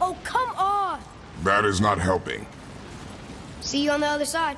Oh, come on! That is not helping. See you on the other side.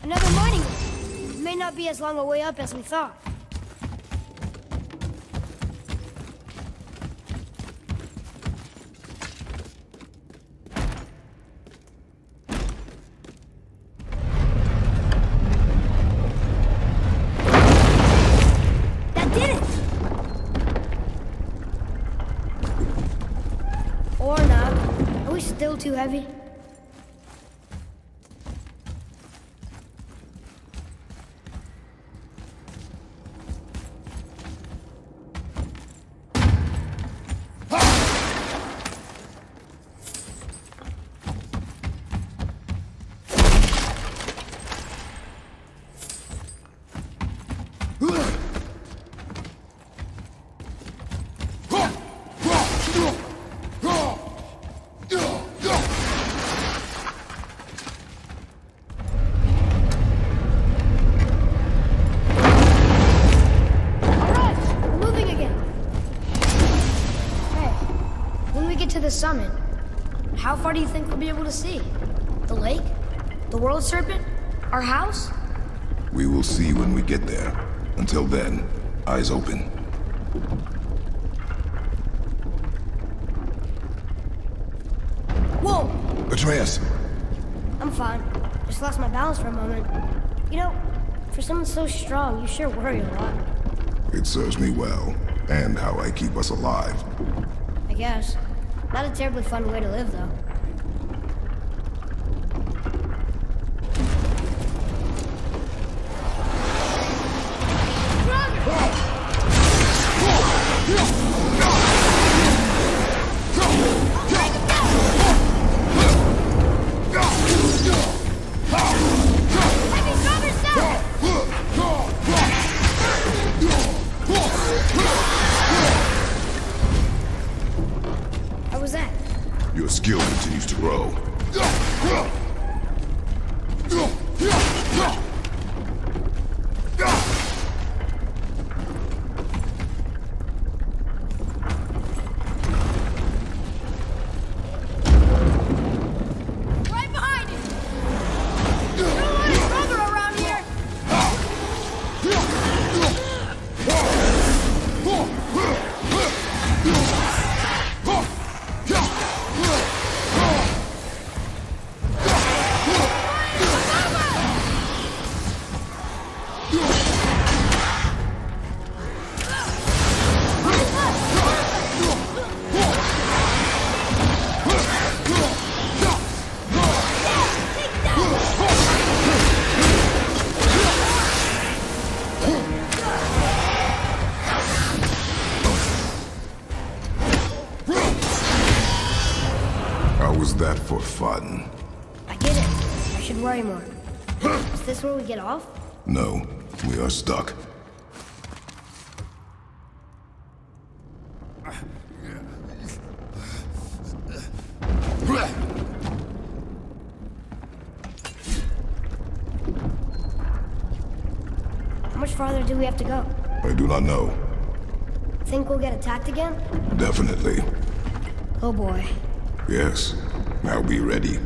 Another mining room. It may not be as long a way up as we thought. That did it! Or not. Are we still too heavy? The summit. How far do you think we'll be able to see? The lake? The world serpent? Our house? We will see when we get there. Until then, eyes open. Whoa! Atreus! I'm fine. Just lost my balance for a moment. You know, for someone so strong, you sure worry a lot. It serves me well, and how I keep us alive. I guess. Not a terribly fun way to live, though. Your skill continues to grow. Right behind you! Don't want his brother around here! Was that for fun? I get it. I should worry more. Is this where we get off? No, we are stuck. How much farther do we have to go? I do not know. Think we'll get attacked again? Definitely. Oh boy. Yes. Now be ready.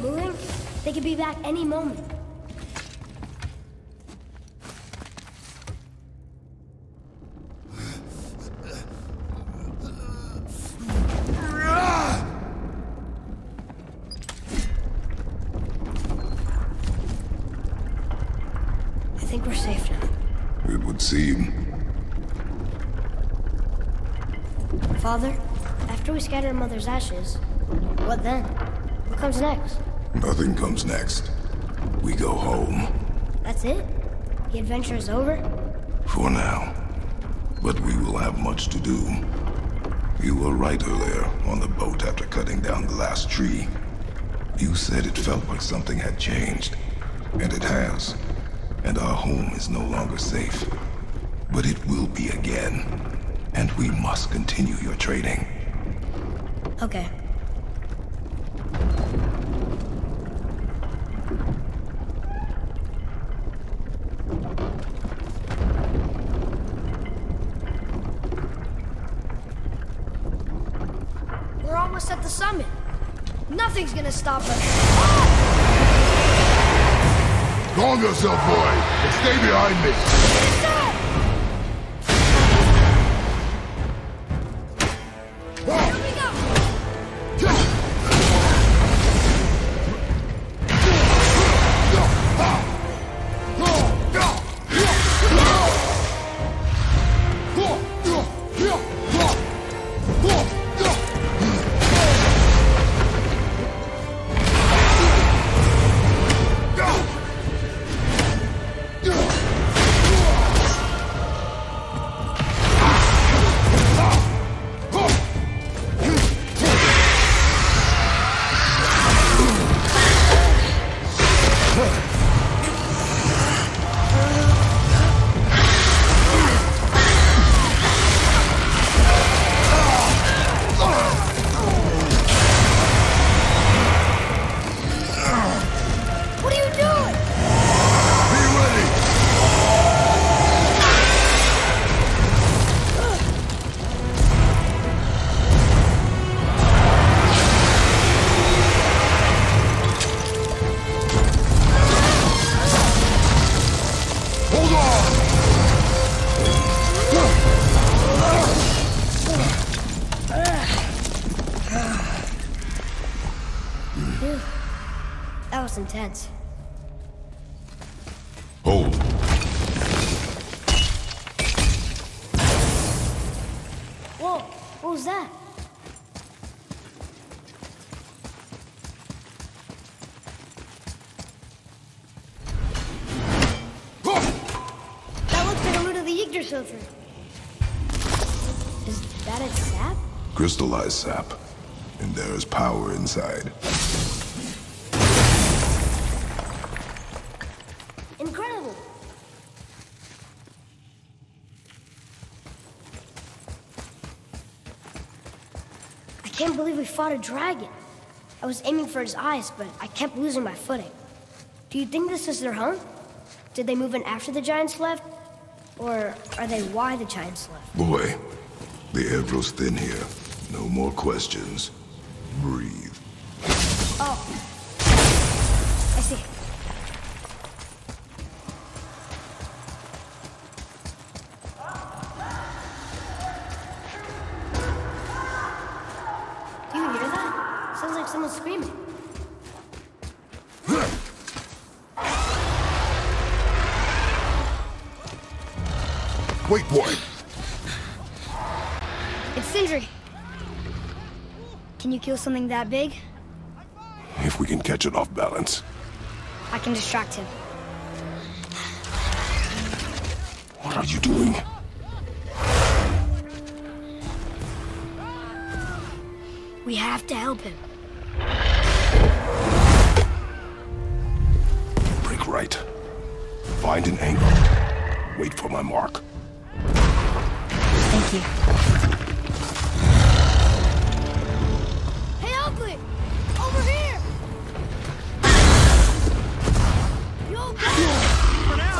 get moving, they could be back any moment. I think we're safe now. It would seem. Father, after we scatter Mother's ashes, what then? What comes next? Nothing comes next. We go home. That's it? The adventure is over? For now. But we will have much to do. You were right earlier on the boat after cutting down the last tree. You said it felt like something had changed. And it has. And our home is no longer safe. But it will be again. And we must continue your training. Okay. We're almost at the summit. Nothing's gonna stop us. Calm yourself, boy, and stay behind me. Here we go! That was intense. Hold. Whoa, what was that? That looks like a root of the Yggdrasil. Is that its sap? Crystallized sap. And there is power inside. Incredible! I can't believe we fought a dragon. I was aiming for his eyes, but I kept losing my footing. Do you think this is their home? Did they move in after the giants left? Or are they why the giants left? Boy, the air grows thin here. No more questions. Breathe. Oh. I see. Do you hear that? Sounds like someone screaming. Wait, boy. It's Sindri. Can you kill something that big? If we can catch it off balance. I can distract him. What are you doing? We have to help him. Break right. Find an angle. Wait for my mark. Thank you. Hey, Ugly! Over here! You okay? For now!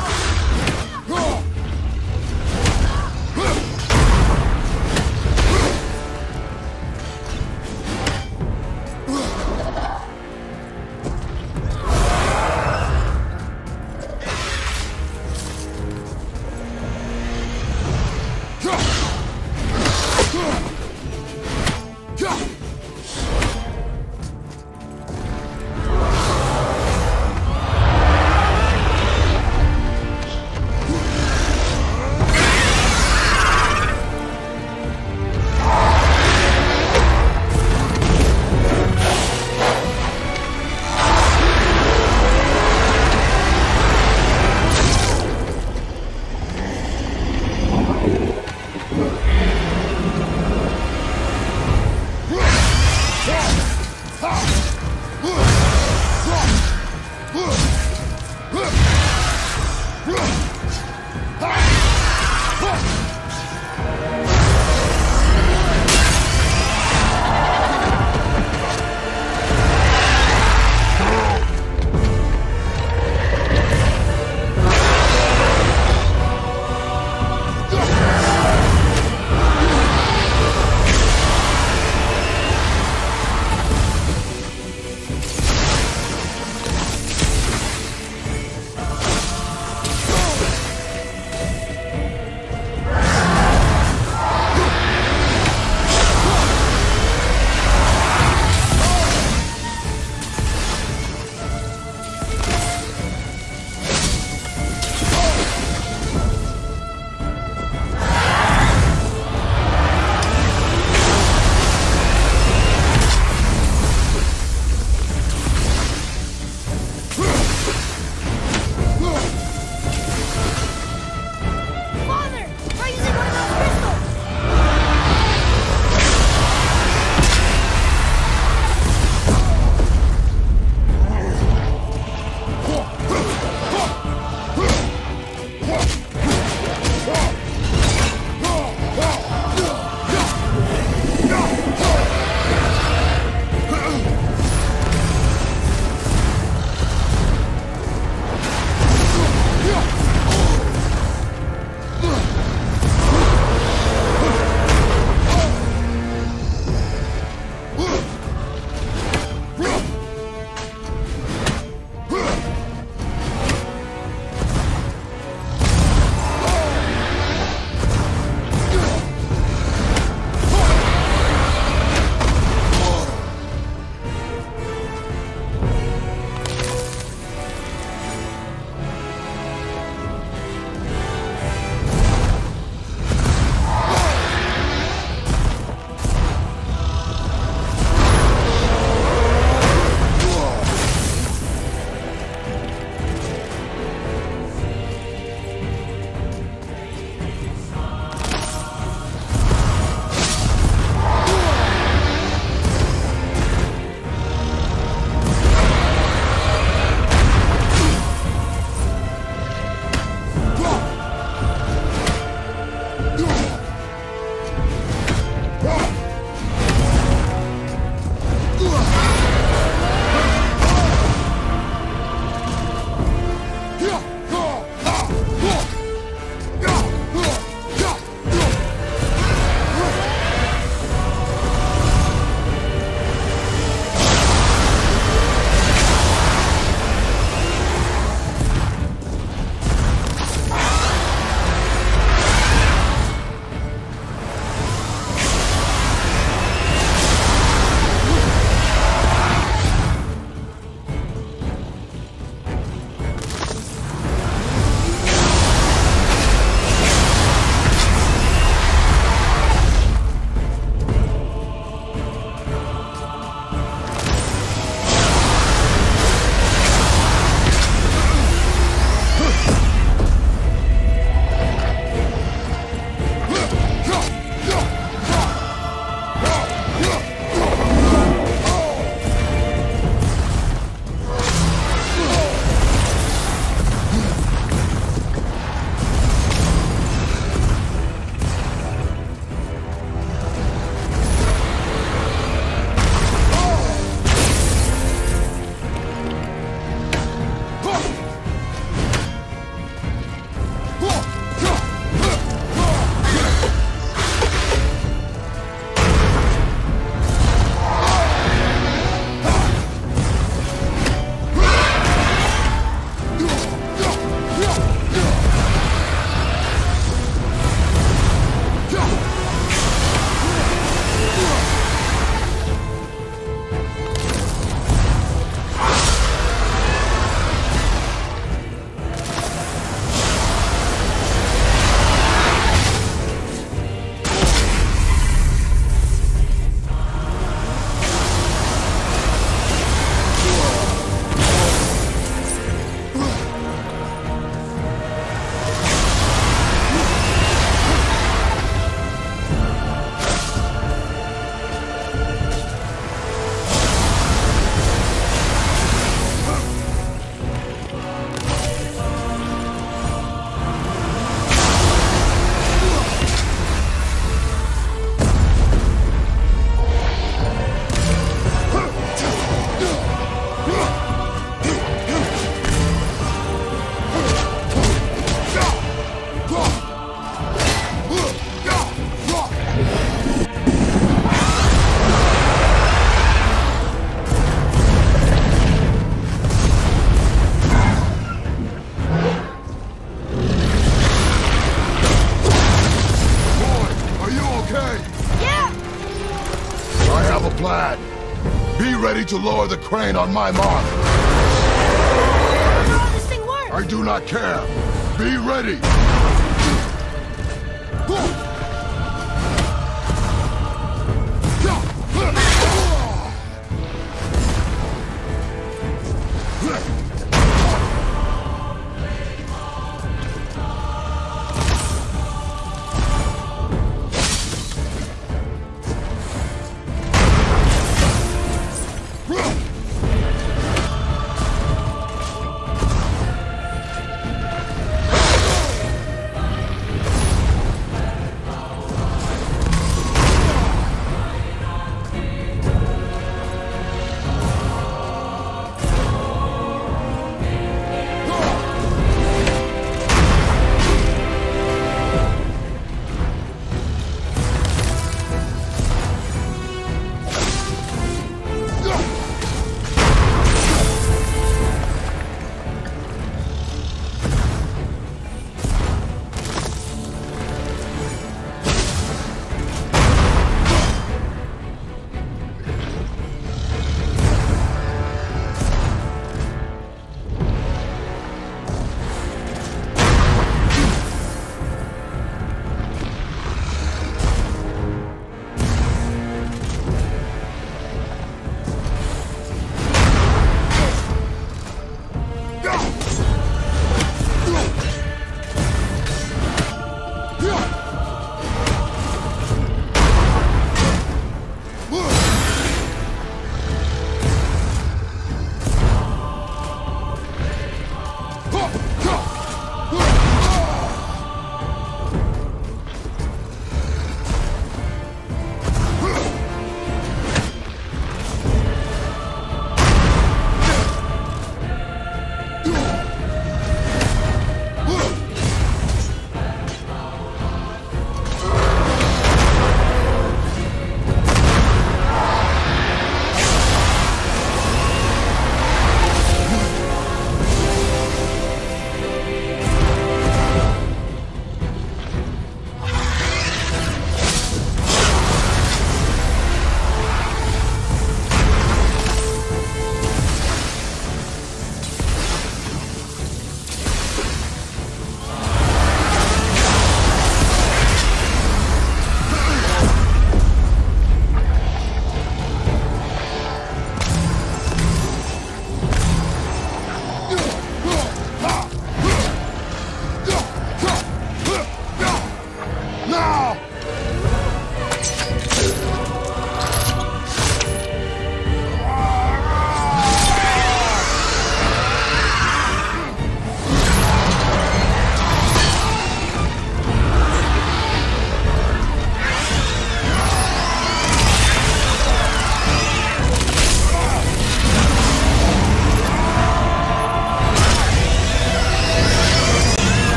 to lower the crane on my mark. How will this thing work? I do not care. Be ready.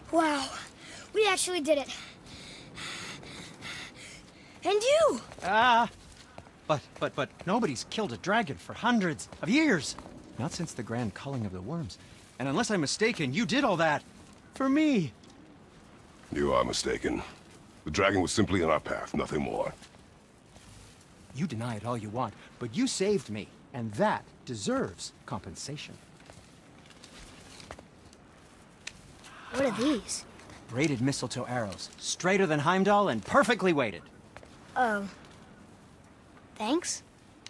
Wow, we actually did it. And you! But nobody's killed a dragon for hundreds of years. Not since the grand culling of the worms. And unless I'm mistaken, you did all that for me. You are mistaken. The dragon was simply in our path, nothing more. You deny it all you want, but you saved me, and that deserves compensation. What are these? Braided mistletoe arrows, straighter than Heimdall and perfectly weighted. Oh. Thanks?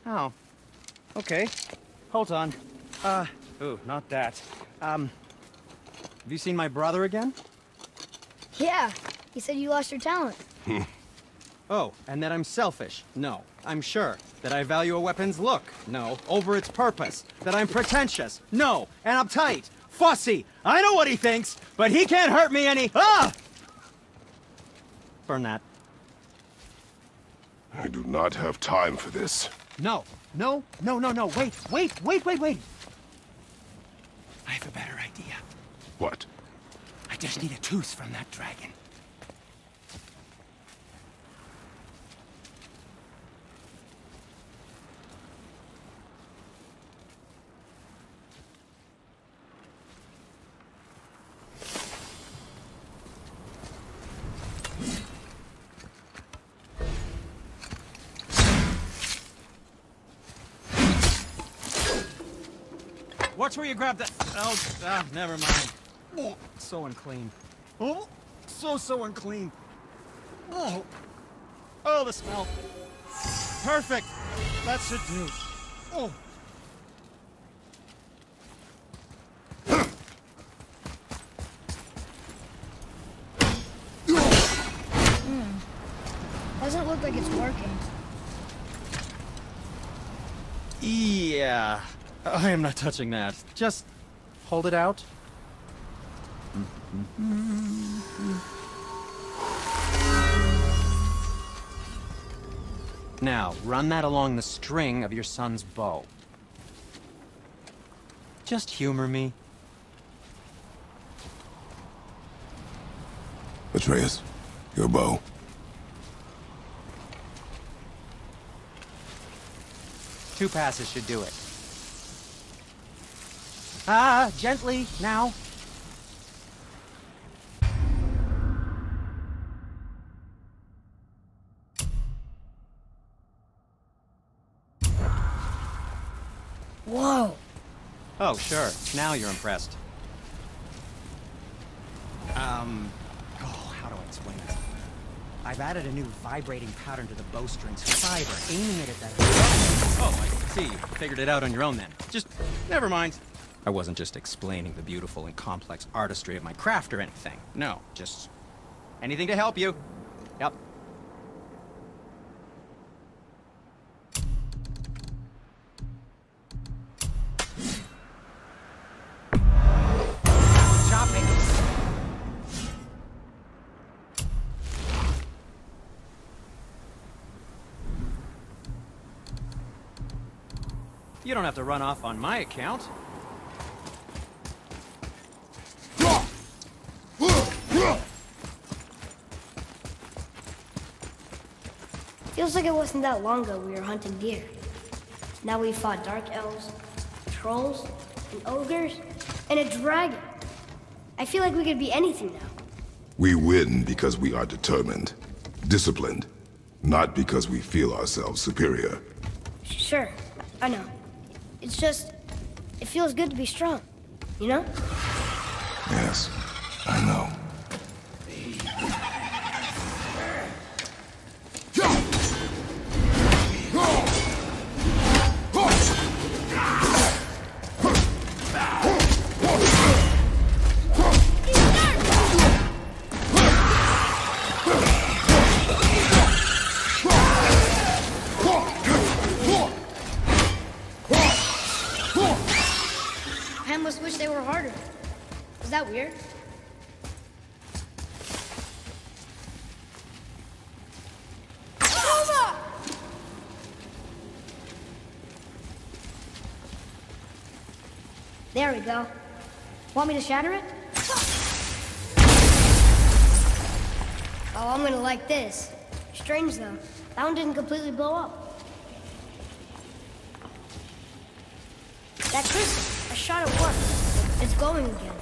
Oh. Okay. Hold on. Ooh, not that. Have you seen my brother again? Yeah, he said you lost your talent. Oh, and that I'm selfish? No, I'm sure. That I value a weapon's look? No, over its purpose. That I'm pretentious? No, and uptight. Fussy! I know what he thinks, but he can't hurt me any— Ah! Burn that. I do not have time for this. No. Wait. I have a better idea. What? I just need a tooth from that dragon. Watch where you grab that. Oh, never mind. Oh, so unclean. Oh, so unclean. Oh, the smell. Perfect. That should do. Oh. Doesn't look like it's working. Yeah. I am not touching that. Just hold it out. Now, run that along the string of your son's bow. Just humor me. Atreus, your bow. Two passes should do it. Gently, now. Whoa. Oh, sure. Now you're impressed. How do I explain this? I've added a new vibrating pattern to the bowstring's fiber, aiming it at that... Oh, I see. You figured it out on your own then. Just, never mind. I wasn't just explaining the beautiful and complex artistry of my craft or anything. No, just anything to help you. Yep. You don't have to run off on my account. Feels like it wasn't that long ago we were hunting deer. Now we fought dark elves, trolls, and ogres, and a dragon. I feel like we could be anything now. We win because we are determined, disciplined, not because we feel ourselves superior. Sure, I know. It's just, it feels good to be strong, you know? Yes, I know. I almost wish they were harder. Is that weird? There we go. Want me to shatter it? Oh, I'm gonna like this. Strange though. That one didn't completely blow up. That crystal, I shot it once. It's glowing again.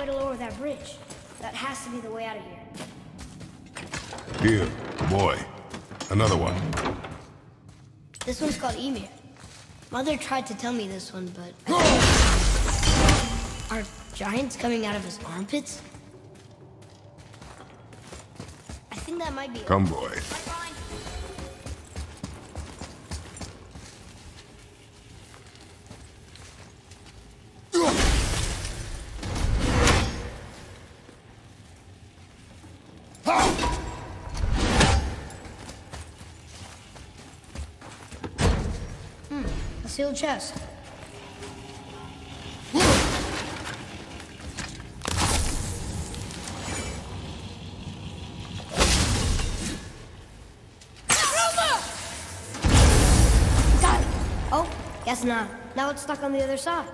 way to lower that bridge. That has to be the way out of here. Here, boy. Another one. This one's called Emir. Mother tried to tell me this one, but are giants coming out of his armpits? I think that might be it. Come, boy. A sealed chest. Got it. Oh, guess not. Now it's stuck on the other side.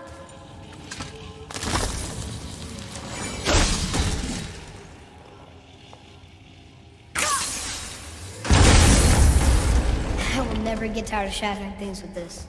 I will never get tired of shattering things with this.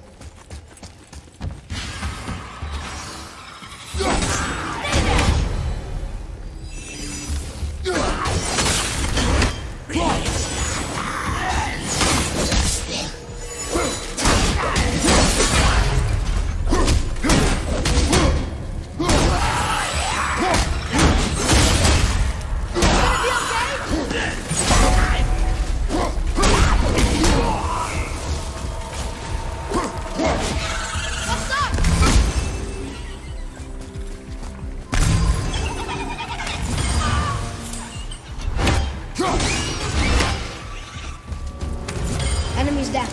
Enemies down.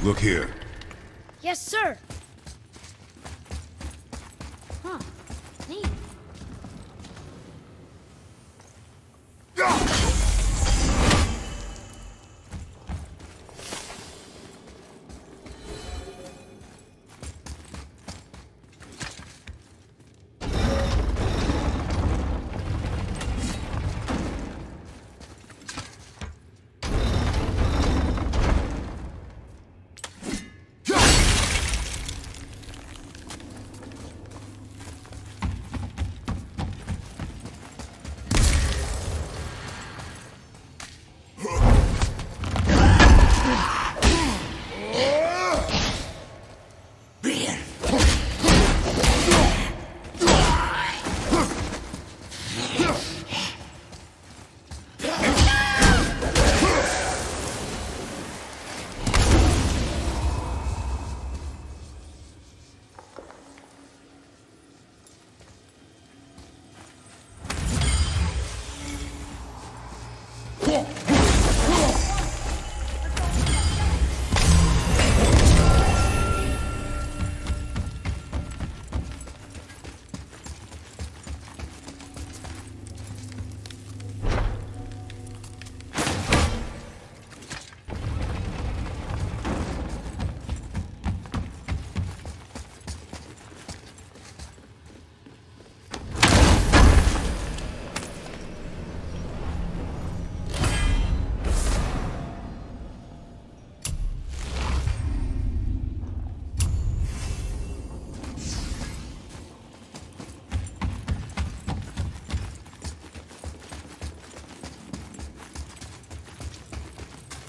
Look here. Yes, sir. Huh. Neat.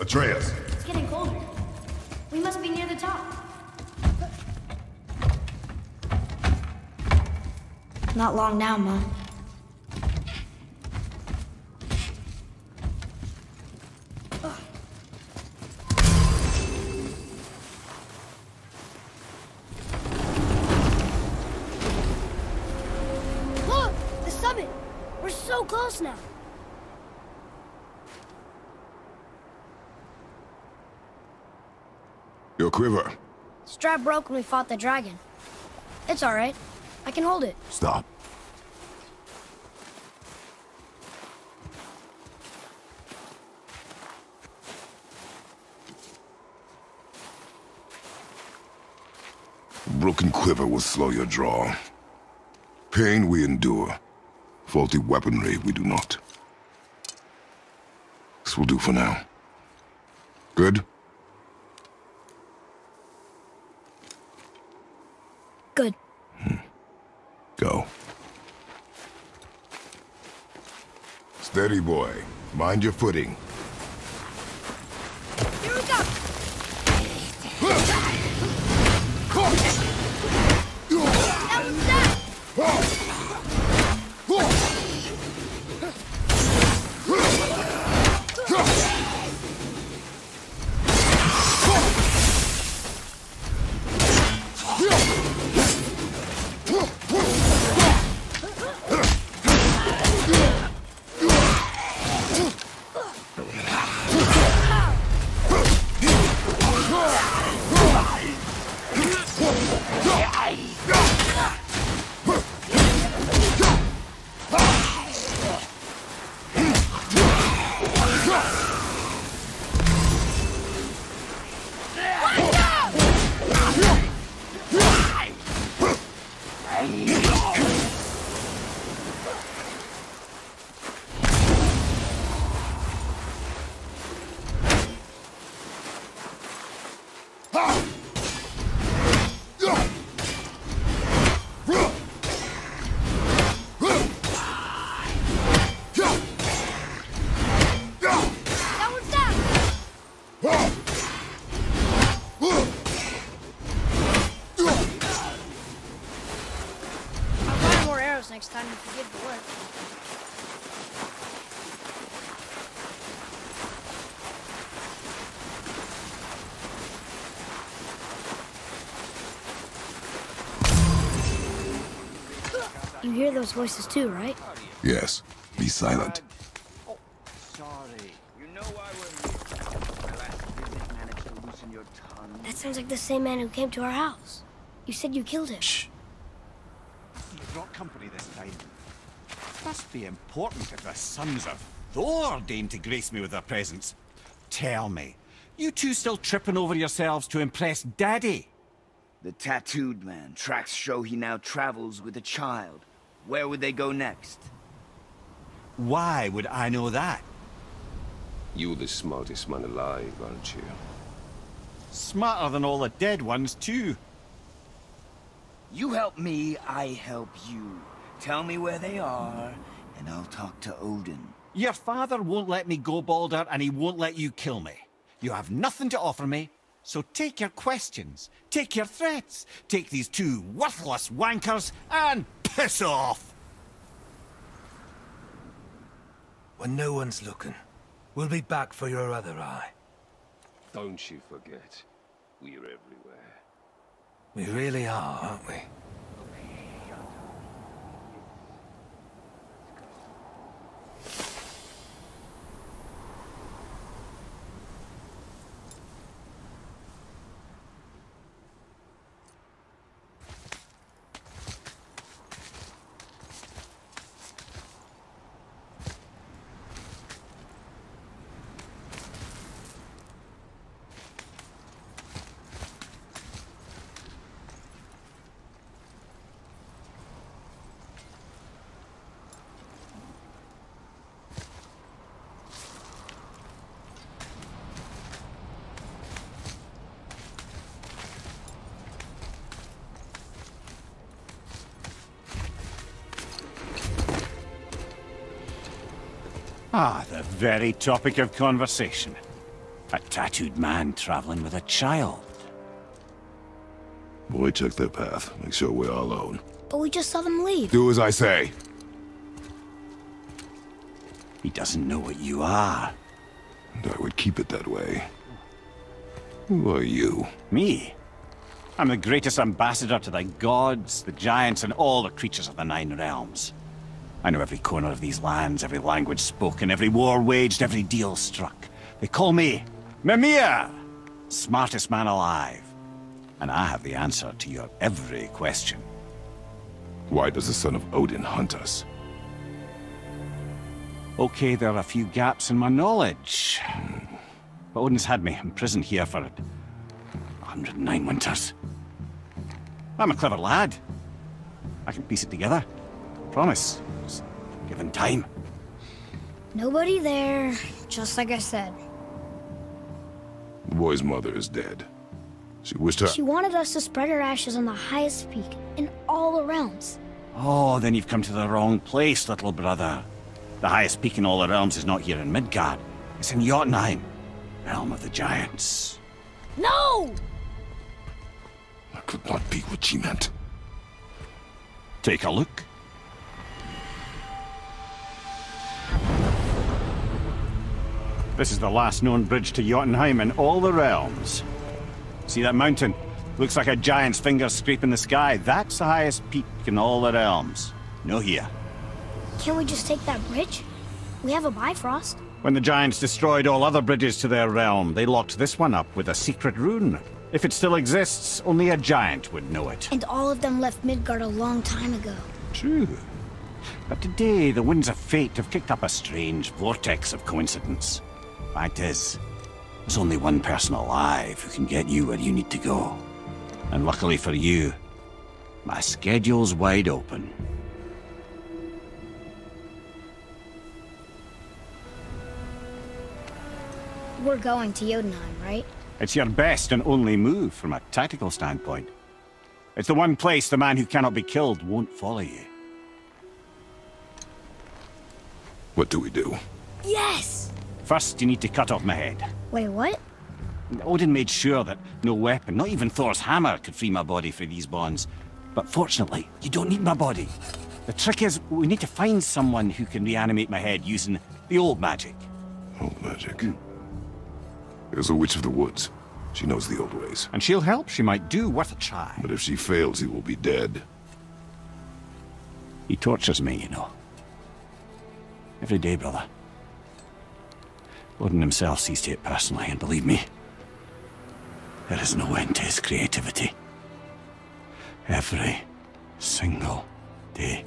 Atreus. It's getting colder. We must be near the top. Not long now, Mom. Look! The summit! We're so close now. Your quiver. Strap broke when we fought the dragon. It's alright. I can hold it. Stop. Broken quiver will slow your draw. Pain we endure. Faulty weaponry we do not. This will do for now. Good? Good. Go. Steady, boy. Mind your footing. Here we go! That was that! Next time you forgive the work. You hear those voices too, right? Yes. Be silent. Oh, sorry. You know why we're here. My last visit managed to loosen your tongue. That sounds like the same man who came to our house. You said you killed him. Shh. You brought company this time. Must be important if the sons of Thor deign to grace me with their presence. Tell me, you two still tripping over yourselves to impress Daddy? The tattooed man. Tracks show he now travels with a child. Where would they go next? Why would I know that? You're the smartest man alive, aren't you? Smarter than all the dead ones, too. You help me, I help you. Tell me where they are, and I'll talk to Odin. Your father won't let me go, Baldur, and he won't let you kill me. You have nothing to offer me, so take your questions, take your threats, take these two worthless wankers, and piss off! When no one's looking, we'll be back for your other eye. Don't you forget, we're everywhere. We really are, aren't we? Ah, the very topic of conversation. A tattooed man traveling with a child. Boy, check their path. Make sure we're all alone. But we just saw them leave. Do as I say. He doesn't know what you are. And I would keep it that way. Who are you? Me? I'm the greatest ambassador to the gods, the giants, and all the creatures of the Nine Realms. I know every corner of these lands, every language spoken, every war waged, every deal struck. They call me Mimir, smartest man alive. And I have the answer to your every question. Why does the son of Odin hunt us? Okay, there are a few gaps in my knowledge. But Odin's had me imprisoned here for 109 winters. I'm a clever lad. I can piece it together. Promise. Just given time. Nobody there, just like I said. The boy's mother is dead. She wished her... She wanted us to spread her ashes on the highest peak in all the realms. Oh, then you've come to the wrong place, little brother. The highest peak in all the realms is not here in Midgard. It's in Jotunheim, realm of the giants. No! That could not be what she meant. Take a look. This is the last known bridge to Jotunheim in all the realms. See that mountain? Looks like a giant's finger scraping the sky. That's the highest peak in all the realms. No here. Can't we just take that bridge? We have a Bifrost. When the giants destroyed all other bridges to their realm, they locked this one up with a secret rune. If it still exists, only a giant would know it. And all of them left Midgard a long time ago. True. But today, the winds of fate have kicked up a strange vortex of coincidence. Fact is, there's only one person alive who can get you where you need to go. And luckily for you, my schedule's wide open. We're going to Jotunheim, right? It's your best and only move from a tactical standpoint. It's the one place the man who cannot be killed won't follow you. What do we do? Yes! First, you need to cut off my head. Wait, what? Odin made sure that no weapon, not even Thor's hammer, could free my body from these bonds. But fortunately, you don't need my body. The trick is, we need to find someone who can reanimate my head using the old magic. Old magic? There's a witch of the woods. She knows the old ways. And she'll help, she might do, worth a try. But if she fails, he will be dead. He tortures me, you know. Every day, brother. Odin himself sees to it personally, and believe me, there is no end to his creativity. Every single day.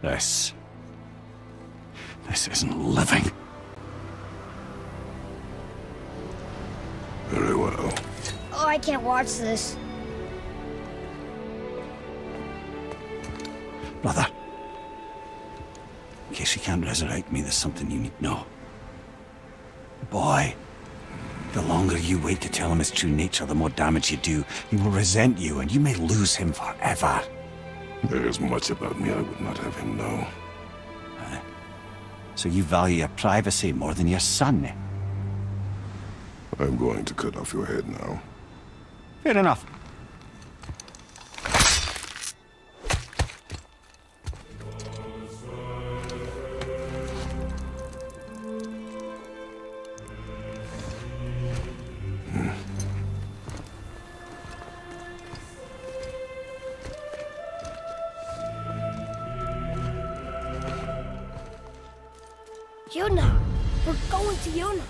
This isn't living. Very well. Oh, I can't watch this. Brother, in case you can't resurrect me, there's something you need to know. Boy, the longer you wait to tell him his true nature, the more damage you do. He will resent you, and you may lose him forever. There is much about me I would not have him know. So you value your privacy more than your son? I'm going to cut off your head now. Fair enough. Jotunheim! We're going to Jotunheim!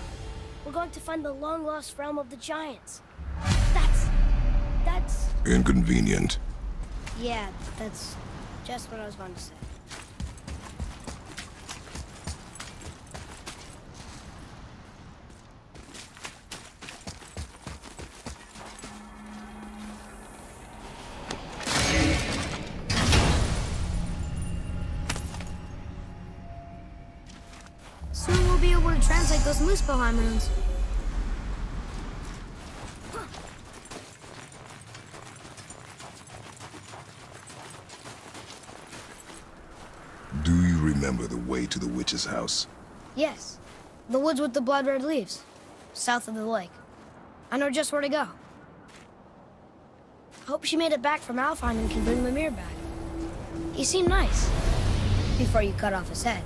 We're going to find the long-lost realm of the giants. That's... Inconvenient. Yeah, that's just what I was going to say. Soon we'll be able to translate those Muspelheim runes. Do you remember the way to the witch's house? Yes. The woods with the blood-red leaves. South of the lake. I know just where to go. Hope she made it back from Alfheim and can bring Mimir back. He seemed nice. Before you cut off his head.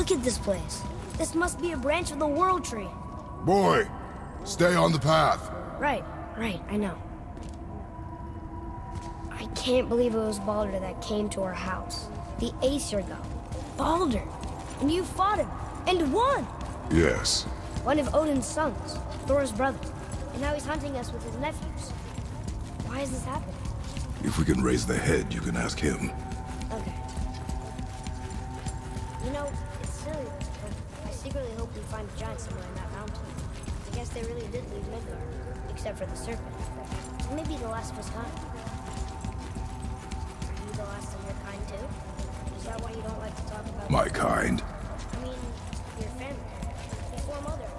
Look at this place. This must be a branch of the World Tree. Boy, stay on the path. Right, I know. I can't believe it was Baldur that came to our house. The Aesir god. Baldur! And you fought him, and won! Yes. One of Odin's sons, Thor's brother. And now he's hunting us with his nephews. Why is this happening? If we can raise the head, you can ask him. Okay. You know, it's silly, but I secretly hope we find a giant somewhere in that mountain. I guess they really did leave Midgard, except for the serpent. Maybe the last of his kind. Are you the last of your kind too? Is that why you don't like to talk about My kind? I mean, your family. Before Mother.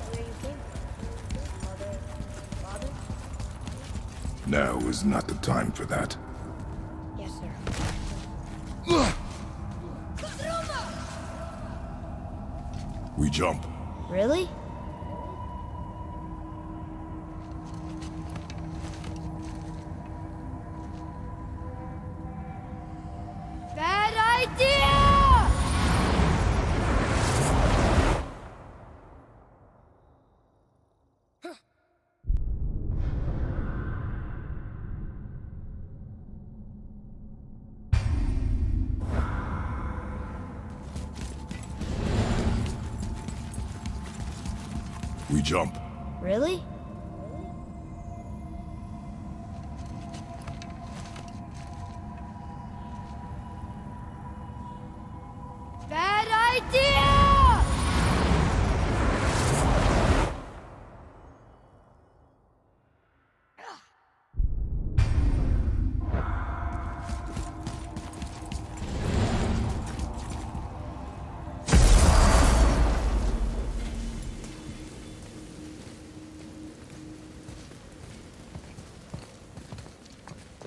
Where you came from. Mother, father? Now is not the time for that. Yes, sir. We jump. Really? Bad idea! We jump. Really? Bad idea!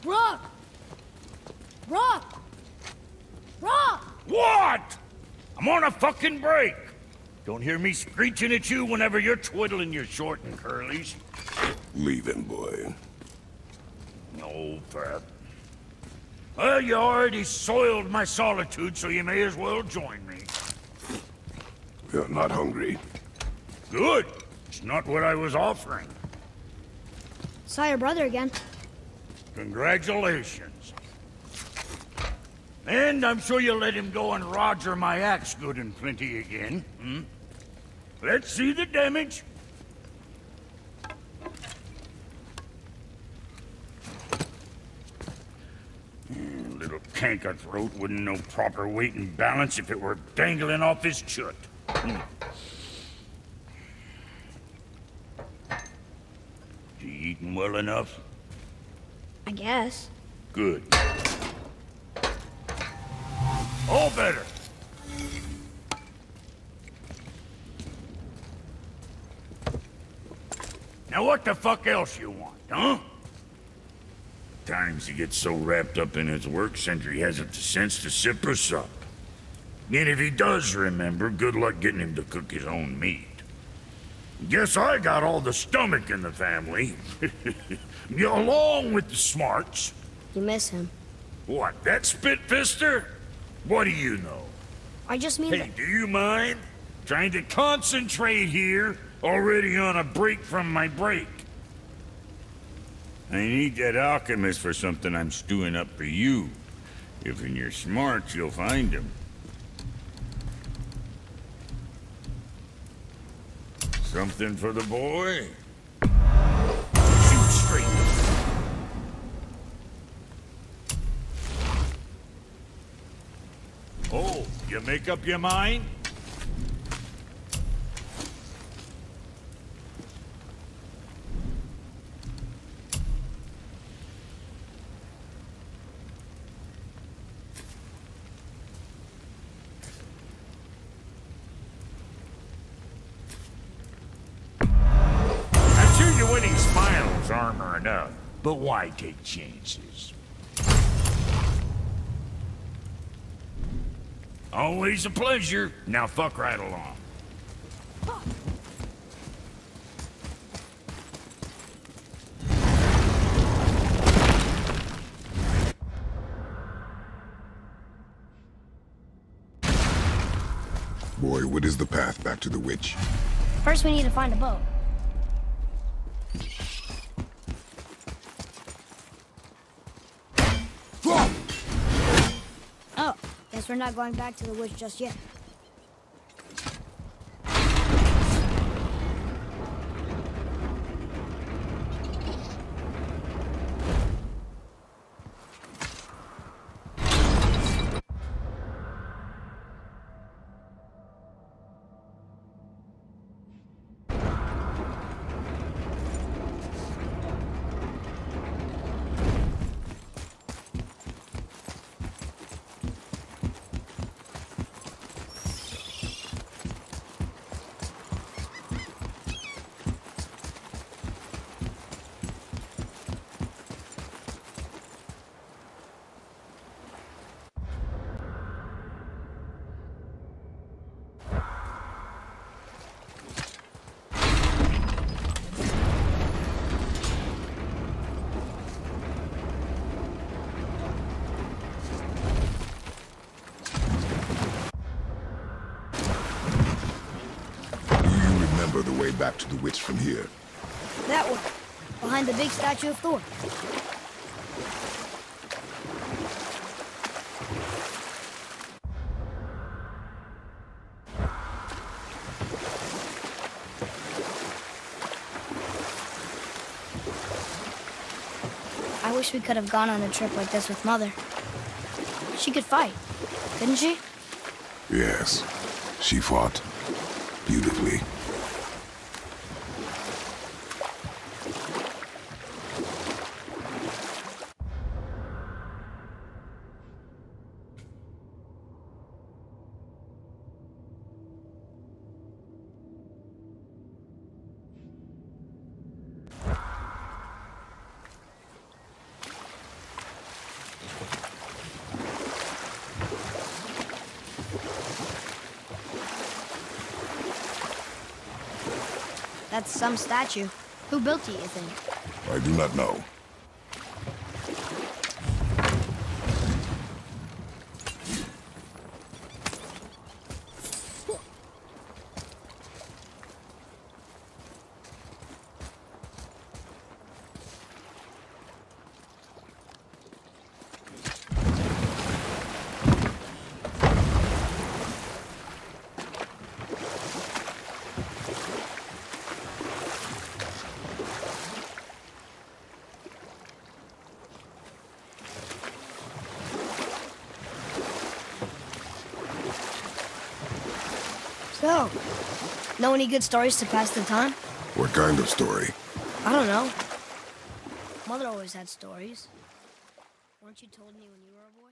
Rock! Rock! Rock! What? I'm on a fucking break. Don't hear me screeching at you whenever you're twiddling your short and curlies. Leave him, boy. No, Pat. Well, you already soiled my solitude, so you may as well join me. You're not hungry. Good. It's not what I was offering. Saw your brother again. Congratulations. And I'm sure you'll let him go and roger my axe good and plenty again, hmm? Let's see the damage. Little canker throat wouldn't know proper weight and balance if it were dangling off his chut. You eating well enough? I guess. Good. All better. Now what the fuck else you want, huh? Times he gets so wrapped up in his work, Sentry hasn't the sense to sip or sup. And if he does remember, good luck getting him to cook his own meat. Guess I got all the stomach in the family. Along with the smarts. You miss him. What, that spit-fister? What do you know? I just mean Hey, do you mind? Trying to concentrate here, already on a break from my break. I need that alchemist for something I'm stewing up for you. If in your smarts, you'll find him. Something for the boy? Shoot straight. Oh, you make up your mind? I'm sure your winning smile's armor enough, but why take chances? Always a pleasure. Now fuck right along. Boy, what is the path back to the witch? First, we need to find a boat. Oh, guess we're not going back to the witch just yet. The way back to the witch from here. That one, behind the big statue of Thor. I wish we could have gone on a trip like this with Mother. She could fight, couldn't she? Yes, she fought beautifully. That's some statue. Who built it, you think? I do not know. So, know any good stories to pass the time? What kind of story? I don't know. Mother always had stories. Weren't you told me when you were a boy?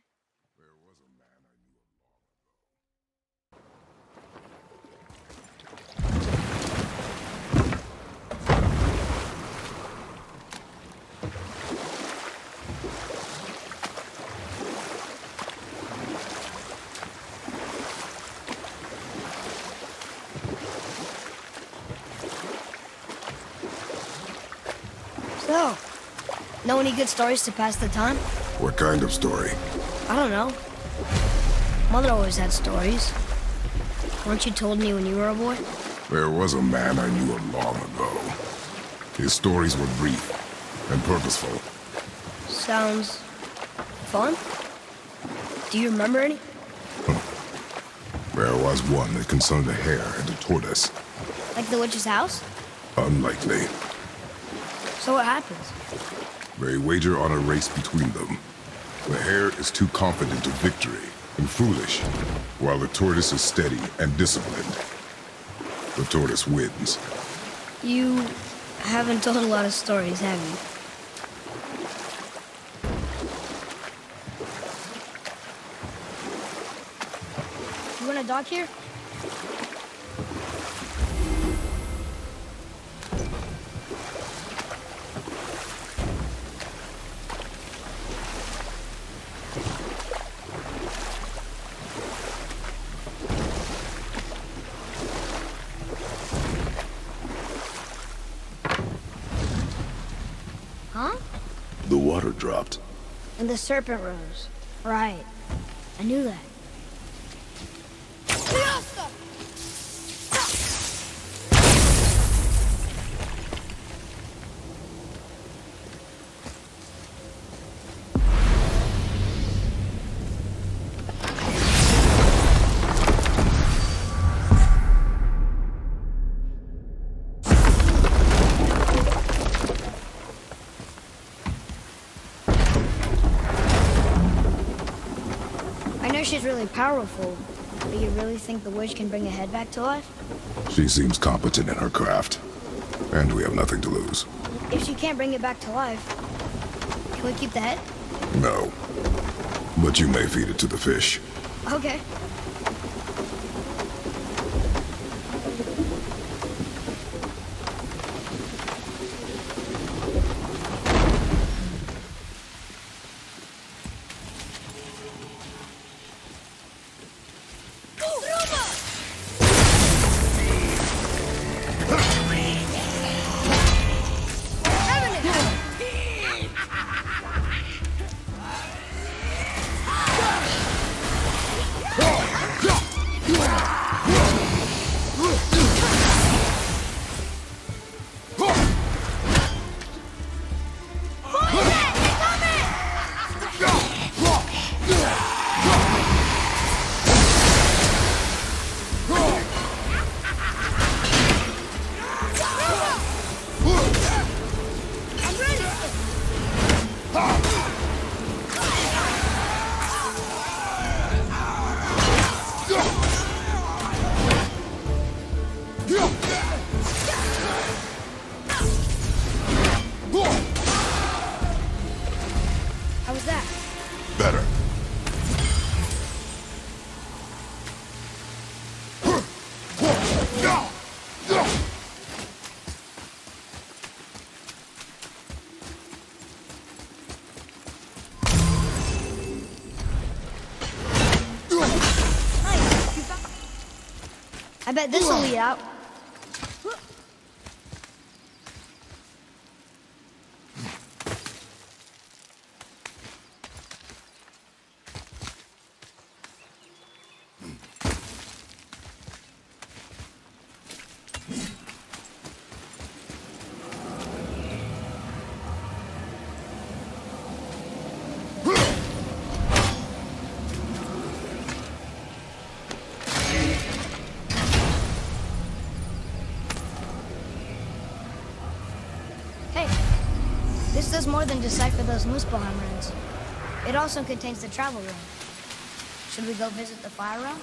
There was a man I knew So, know any good stories to pass the time? What kind of story? I don't know. Mother always had stories. Weren't you told me when you were a boy? There was a man I knew long ago. His stories were brief and purposeful. Sounds fun. Do you remember any? There was one that concerned a hare and a tortoise. Like the witch's house? Unlikely. So what happens? They wager on a race between them. The hare is too confident of victory and foolish, while the tortoise is steady and disciplined. The tortoise wins. You haven't told a lot of stories, have you? You want a dock here? Huh? The water dropped. And the serpent rose. Right. I knew that. know she's really powerful, but you really think the witch can bring a head back to life? She seems competent in her craft, and we have nothing to lose. If she can't bring it back to life, can we keep the head? No. But you may feed it to the fish. Okay. How was that? Better. I bet this will lead out. This does more than decipher those Muspelheim runes. It also contains the travel rune. Should we go visit the fire realm?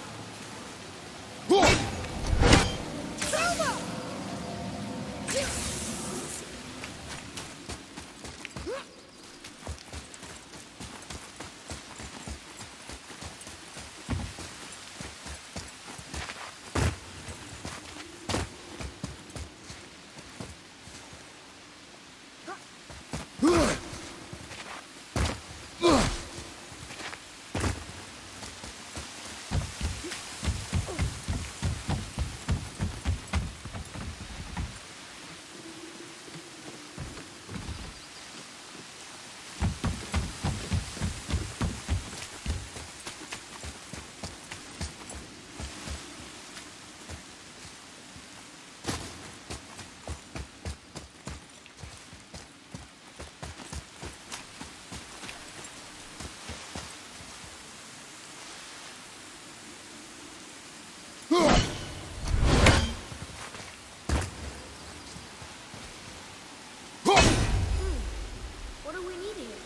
What do we need here?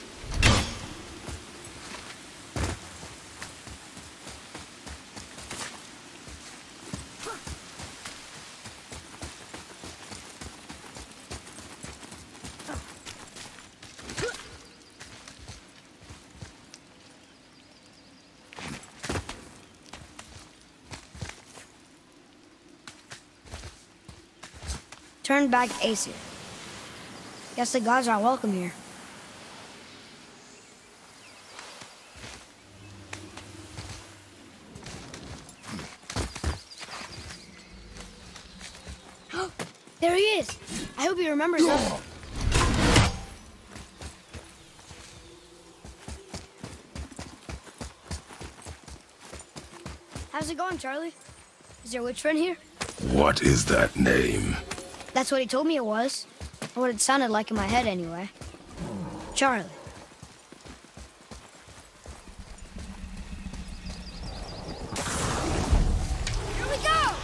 Turn back Aesir. Guess the gods aren't welcome here. There he is! I hope he remembers us. How's it going, Charlie? Is your witch friend here? What is that name? That's what he told me it was. Or what it sounded like in my head, anyway. Charlie. Here we go!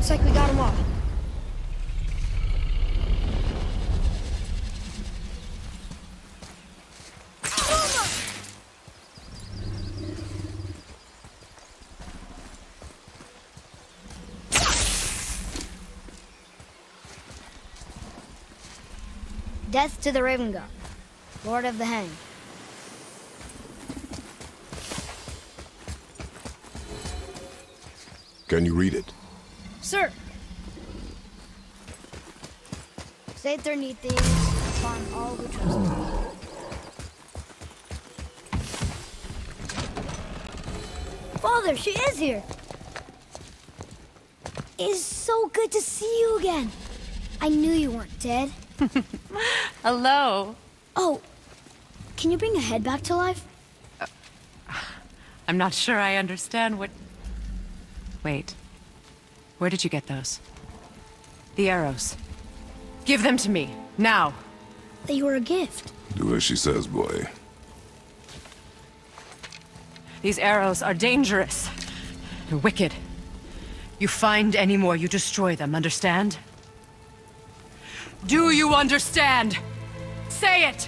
Looks like we got them all. Death to the Raven God, Lord of the Hang. Can you read it? Sir! Say their need things upon all who trust him. Father, she is here! It is so good to see you again. I knew you weren't dead. Hello. Oh, can you bring a head back to life? I'm not sure I understand what... Wait. Where did you get those? The arrows. Give them to me, now. They were a gift. Do as she says, boy. These arrows are dangerous. They're wicked. You find any more, you destroy them, understand? Do you understand? Say it!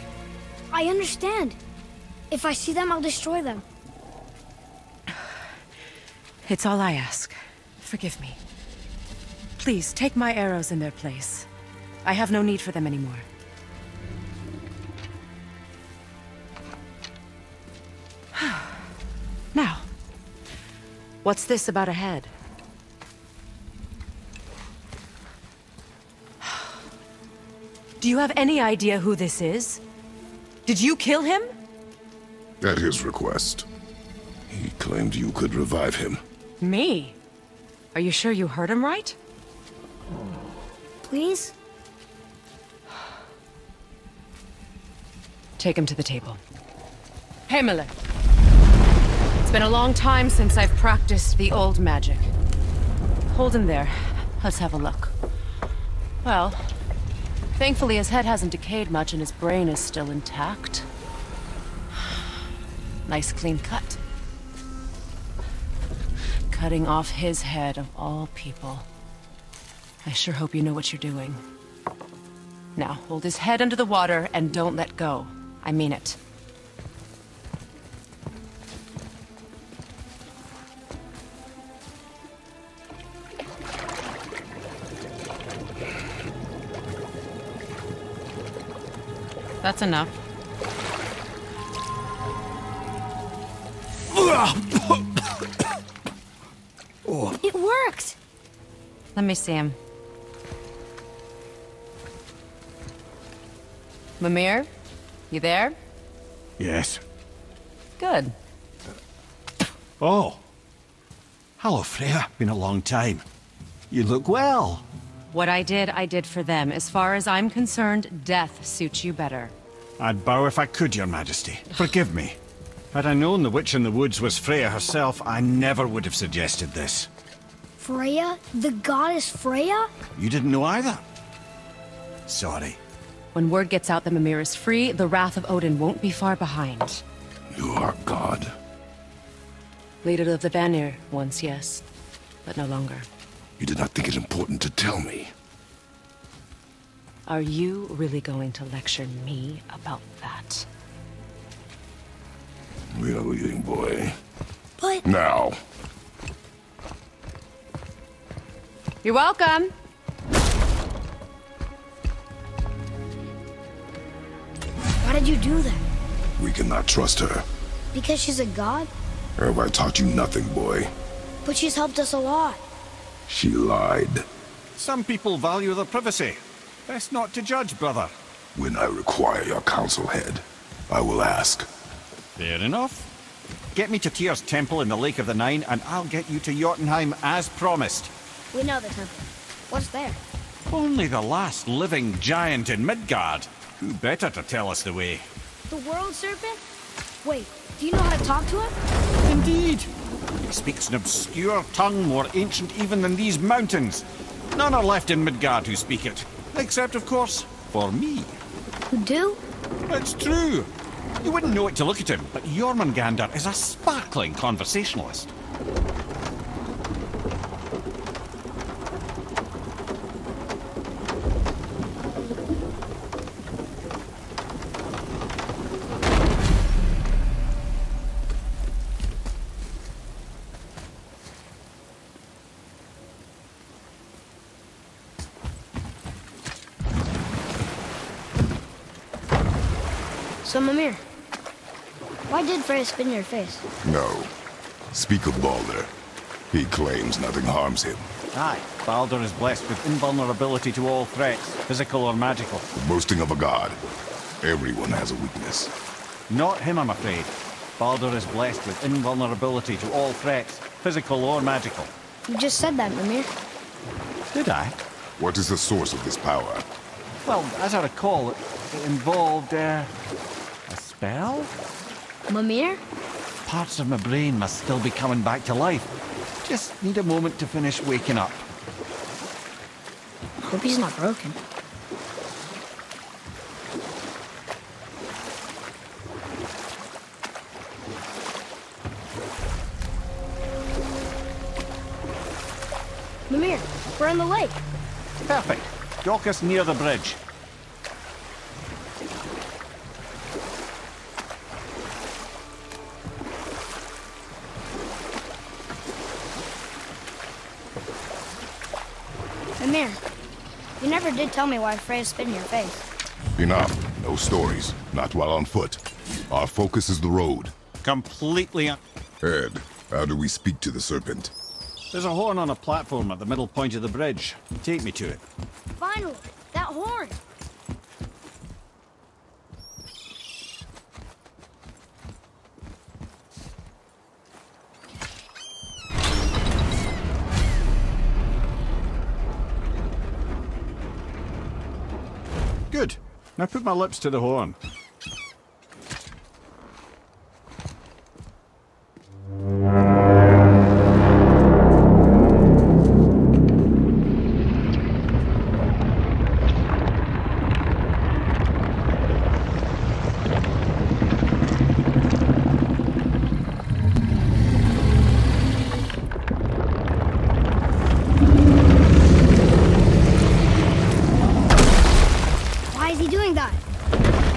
I understand. If I see them, I'll destroy them. It's all I ask. Forgive me. Please, take my arrows in their place. I have no need for them anymore. Now, what's this about a head? Do you have any idea who this is? Did you kill him? At his request. He claimed you could revive him. Me? Are you sure you heard him right? Please? Take him to the table. Himmler! It's been a long time since I've practiced the old magic. Hold him there. Let's have a look. Well, thankfully his head hasn't decayed much and his brain is still intact. Nice clean cut. Cutting off his head of all people. I sure hope you know what you're doing. Now, hold his head under the water and don't let go. I mean it. That's enough. It worked! Let me see him. Mimir? You there? Yes. Good. Oh. Hello, Freya. Been a long time. You look well. What I did for them. As far as I'm concerned, death suits you better. I'd bow if I could, Your Majesty. Forgive me. Had I known the witch in the woods was Freya herself, I never would have suggested this. Freya? The goddess Freya? You didn't know either? Sorry. When word gets out that Mimir is free, the wrath of Odin won't be far behind. You are God. Leader of the Vanir, once yes, but no longer. You did not think it important to tell me. Are you really going to lecture me about that? We are leaving, boy. But... Now. You're welcome. Why did you do that? We cannot trust her. Because she's a god? Have I taught you nothing, boy? But she's helped us a lot. She lied. Some people value their privacy. Best not to judge, brother. When I require your council head, I will ask. Fair enough. Get me to Tyr's temple in the Lake of the Nine, and I'll get you to Jotunheim as promised. We know the temple. What's there? Only the last living giant in Midgard. Who better to tell us the way? The world serpent? Wait, do you know how to talk to him? Indeed. He speaks an obscure tongue more ancient even than these mountains. None are left in Midgard who speak it. Except, of course, for me. You do? It's true. You wouldn't know it to look at him, but Jormungandr is a sparkling conversationalist. So, Mimir, why did Freya spit in your face? No. Speak of Baldur. He claims nothing harms him. Aye, Baldur is blessed with invulnerability to all threats, physical or magical. The boasting of a god. Everyone has a weakness. Not him, I'm afraid. Baldur is blessed with invulnerability to all threats, physical or magical. You just said that, Mimir. Did I? What is the source of this power? Well, as I recall, it involved, a spell? Mimir? Parts of my brain must still be coming back to life. Just need a moment to finish waking up. Hope he's not broken. Mimir, we're on the lake. Perfect. Dock us near the bridge. Mimir, you never did tell me why Freya spit in your face. Enough. No stories. Not while on foot. Our focus is the road. Completely Ed, how do we speak to the serpent? There's a horn on a platform at the middle point of the bridge. Take me to it. Finally, that horn! Good. Now put my lips to the horn.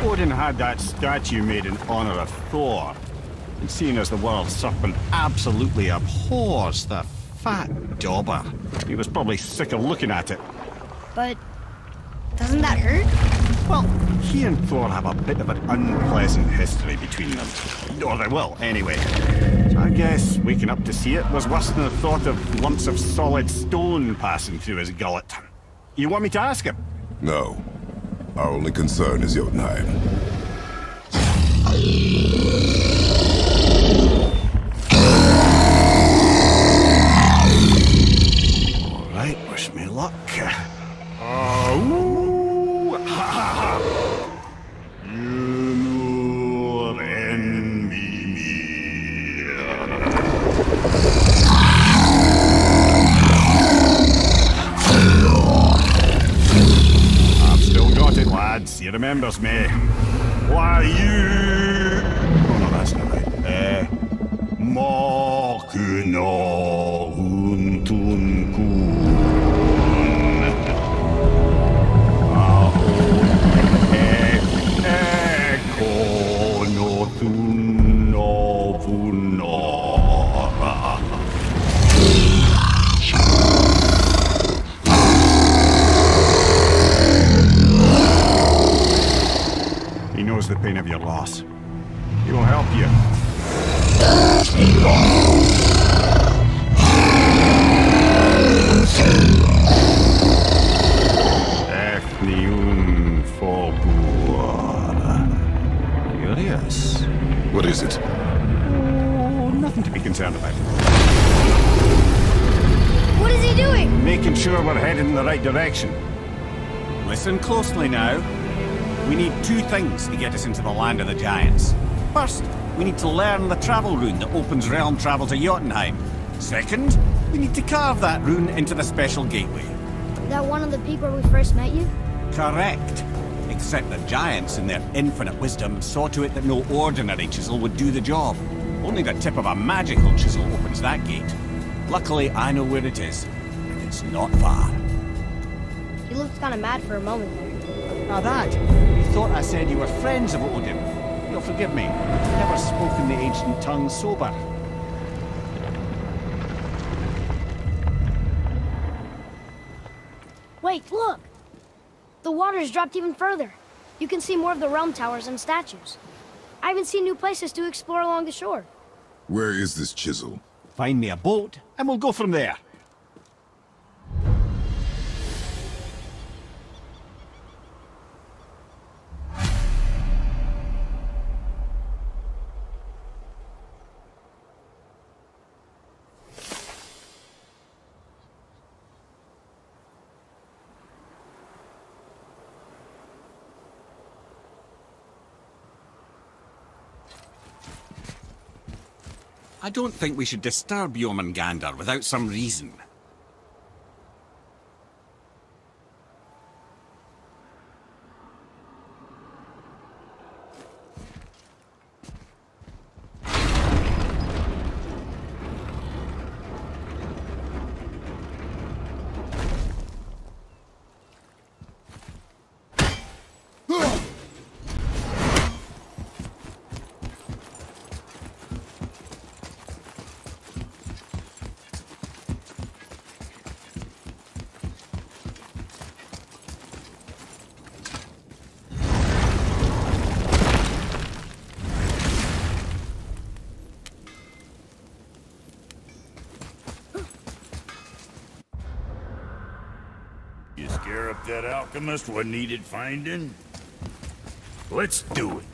Odin had that statue made in honor of Thor. And seeing as the world serpent absolutely abhors the fat dauber, he was probably sick of looking at it. But doesn't that hurt? Well, he and Thor have a bit of an unpleasant history between them. Or they will, anyway. So I guess waking up to see it was worse than the thought of lumps of solid stone passing through his gullet. You want me to ask him? No. Our only concern is Jotunheim. All right, wish me luck. He remembers me. Why you... Oh no, that's not right. Makuna huntun kun. Eko no tunno vunora. He knows the pain of your loss. He will help you. Curious. What is it? Oh, nothing to be concerned about. What is he doing? Making sure we're headed in the right direction. Listen closely now. We need two things to get us into the land of the giants. First, we need to learn the travel rune that opens realm travel to Jotunheim. Second, we need to carve that rune into the special gateway. That one on the peak where we first met you? Correct. Except the giants, in their infinite wisdom, saw to it that no ordinary chisel would do the job. Only the tip of a magical chisel opens that gate. Luckily, I know where it is, and it's not far. You looked kind of mad for a moment there. Now that, you thought I said you were friends of Odin. You'll forgive me. I've never spoken the ancient tongue sober. Wait, look! The water's dropped even further. You can see more of the realm towers and statues. I even see new places to explore along the shore. Where is this chisel? Find me a boat, and we'll go from there. I don't think we should disturb Jormungandr without some reason. You scare up that alchemist what needed finding? Let's do it.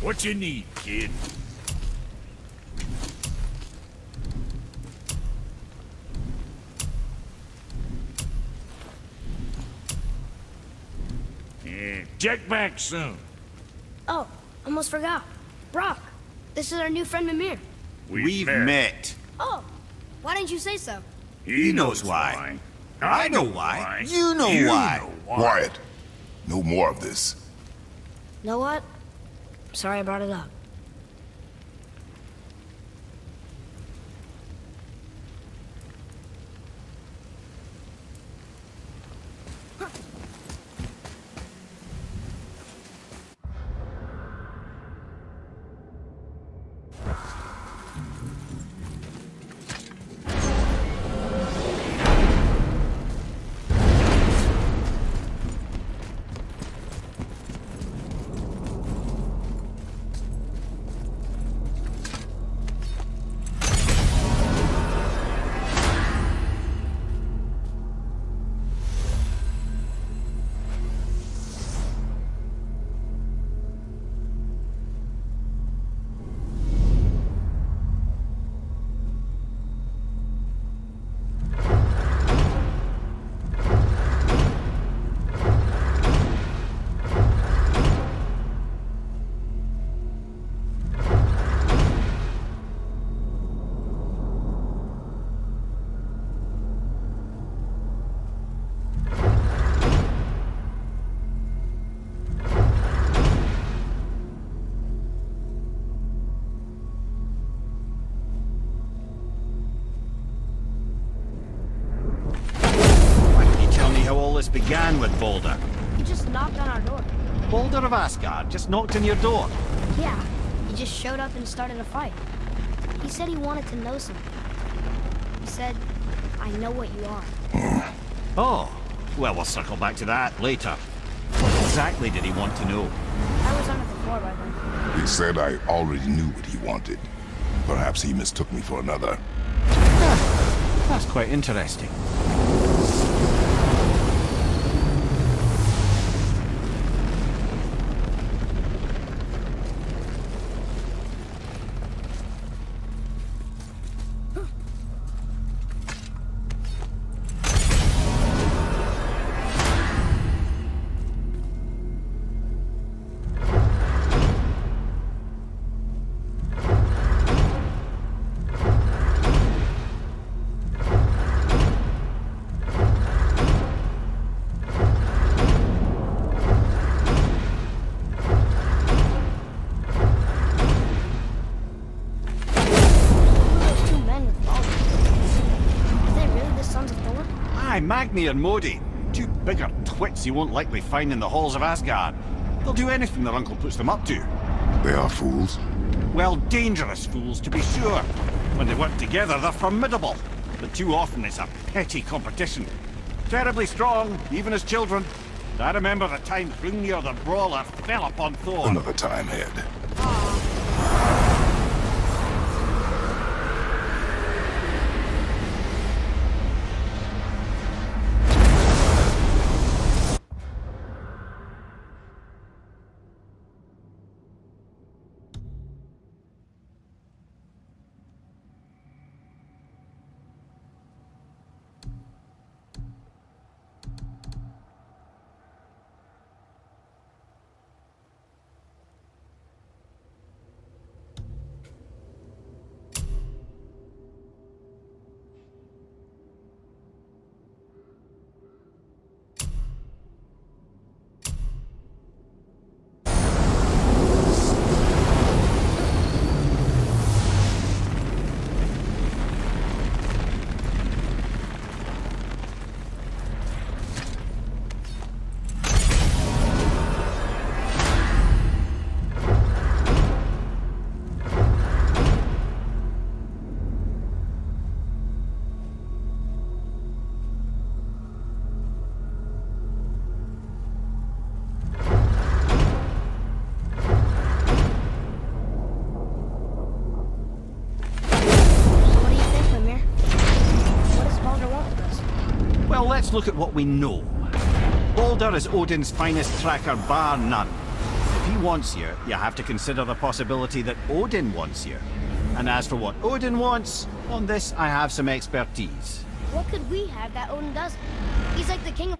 What you need, kid? Yeah, check back soon. Oh, almost forgot. Brock, this is our new friend Mimir. We've met. Oh, why didn't you say so? He knows why. I know why. You know why. Quiet. No more of this. Know what? Sorry I brought it up. This began with Boulder. He just knocked on our door. Boulder of Asgard just knocked on your door. Yeah, he just showed up and started a fight. He said he wanted to know something. He said, I know what you are. Oh, well, we'll circle back to that later. What exactly did he want to know? I was under the floor by then. He said I already knew what he wanted. Perhaps he mistook me for another. That's quite interesting. Aye, Magni and Modi. Two bigger twits you won't likely find in the halls of Asgard. They'll do anything their uncle puts them up to. They are fools? Well, dangerous fools, to be sure. When they work together, they're formidable. But too often it's a petty competition. Terribly strong, even as children. I remember the time Hrungnir the Brawler fell upon Thor. Another time, Ed. Let's look at what we know. Baldur is Odin's finest tracker, bar none. If he wants you, you have to consider the possibility that Odin wants you. And as for what Odin wants, on this I have some expertise. What could we have that Odin doesn't? He's like the king of...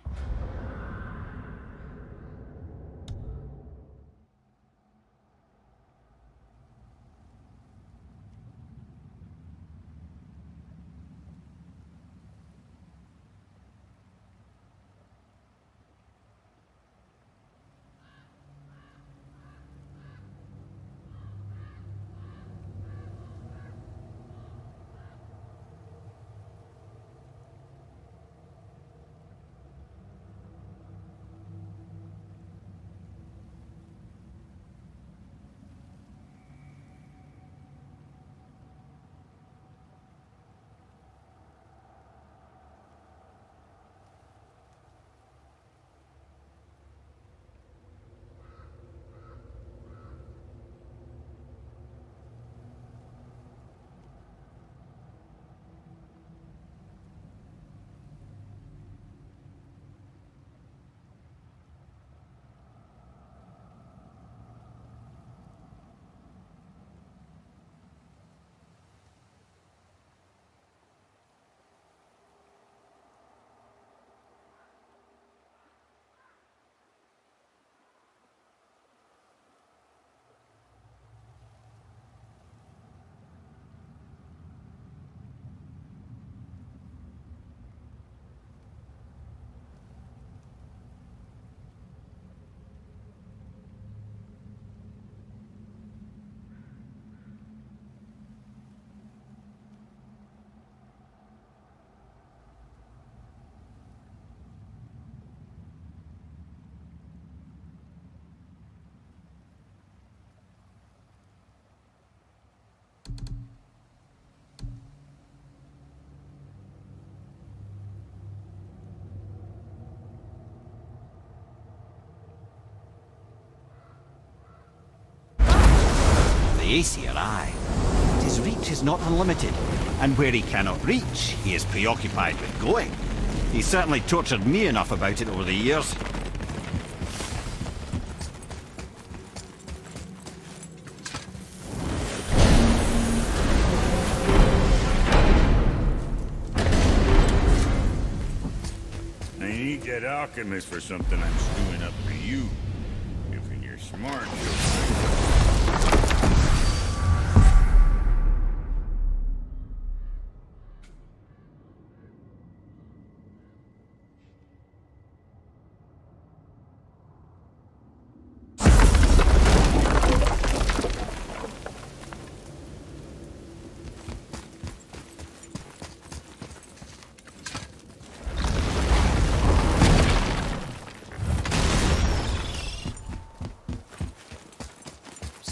The Aesir, aye. But his reach is not unlimited, and where he cannot reach, he is preoccupied with going. He's certainly tortured me enough about it over the years. I need that alchemist for something I'm stewing up for you. If you're smart, you'll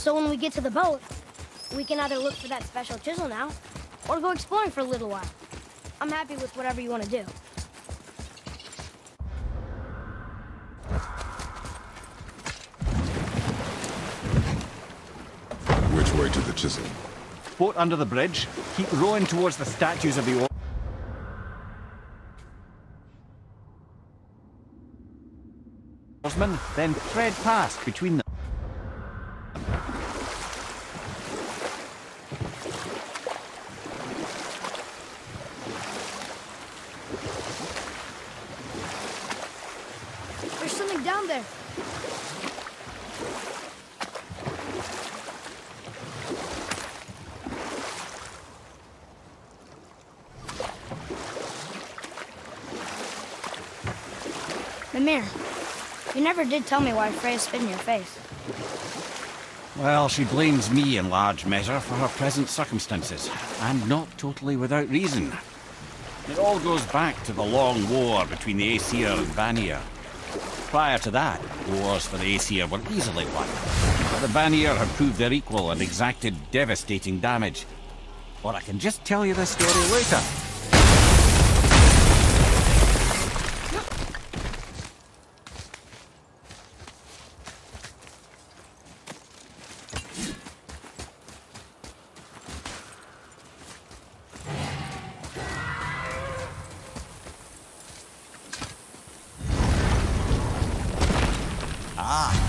So when we get to the boat, we can either look for that special chisel now, or go exploring for a little while. I'm happy with whatever you want to do. Which way to the chisel? Boat under the bridge. Keep rowing towards the statues of the oarsmen, then thread past between them. There's something down there. Mimir, you never did tell me why Freya spit in your face. Well, she blames me in large measure for her present circumstances, and not totally without reason. It all goes back to the long war between the Aesir and Vanir. Prior to that, wars for the Aesir were easily won, but the Vanir had proved their equal and exacted devastating damage. Or I can just tell you the story later.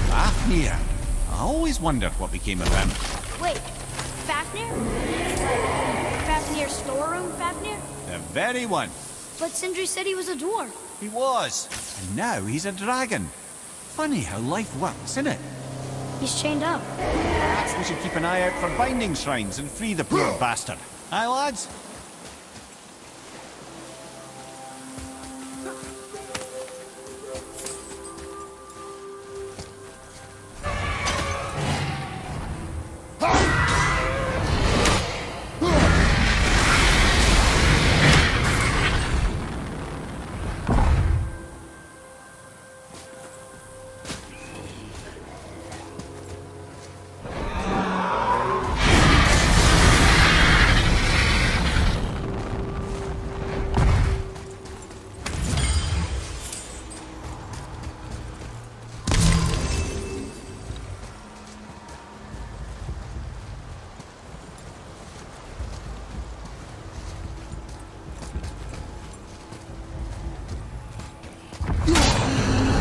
Fafnir. I always wondered what became of him. Wait, Fafnir? Fafnir's storeroom, Fafnir? The very one. But Sindri said he was a dwarf. He was. And now he's a dragon. Funny how life works, isn't it? He's chained up. Perhaps we should keep an eye out for binding shrines and free the poor bastard. Aye, lads?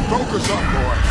Focus up, boy!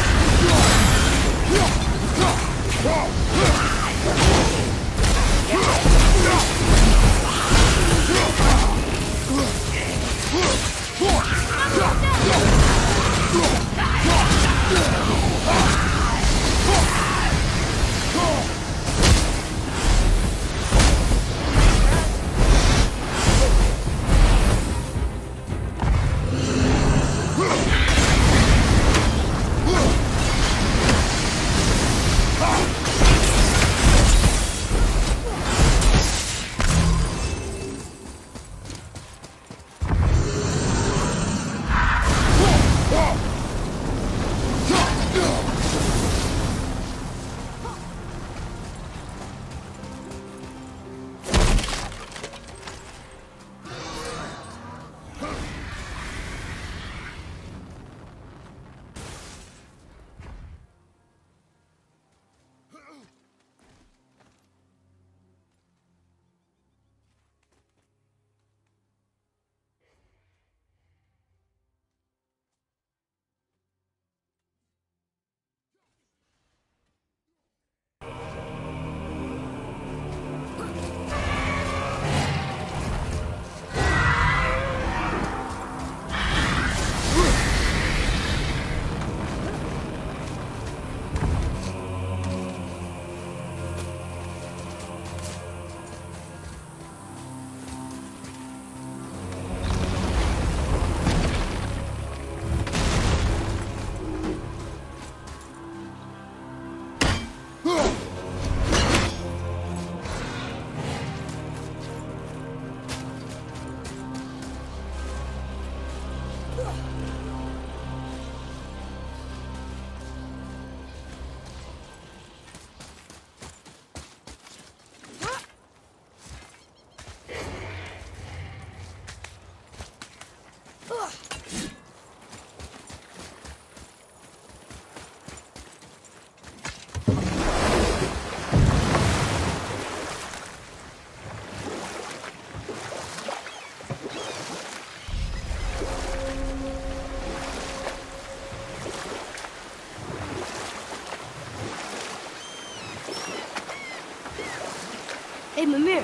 Mimir.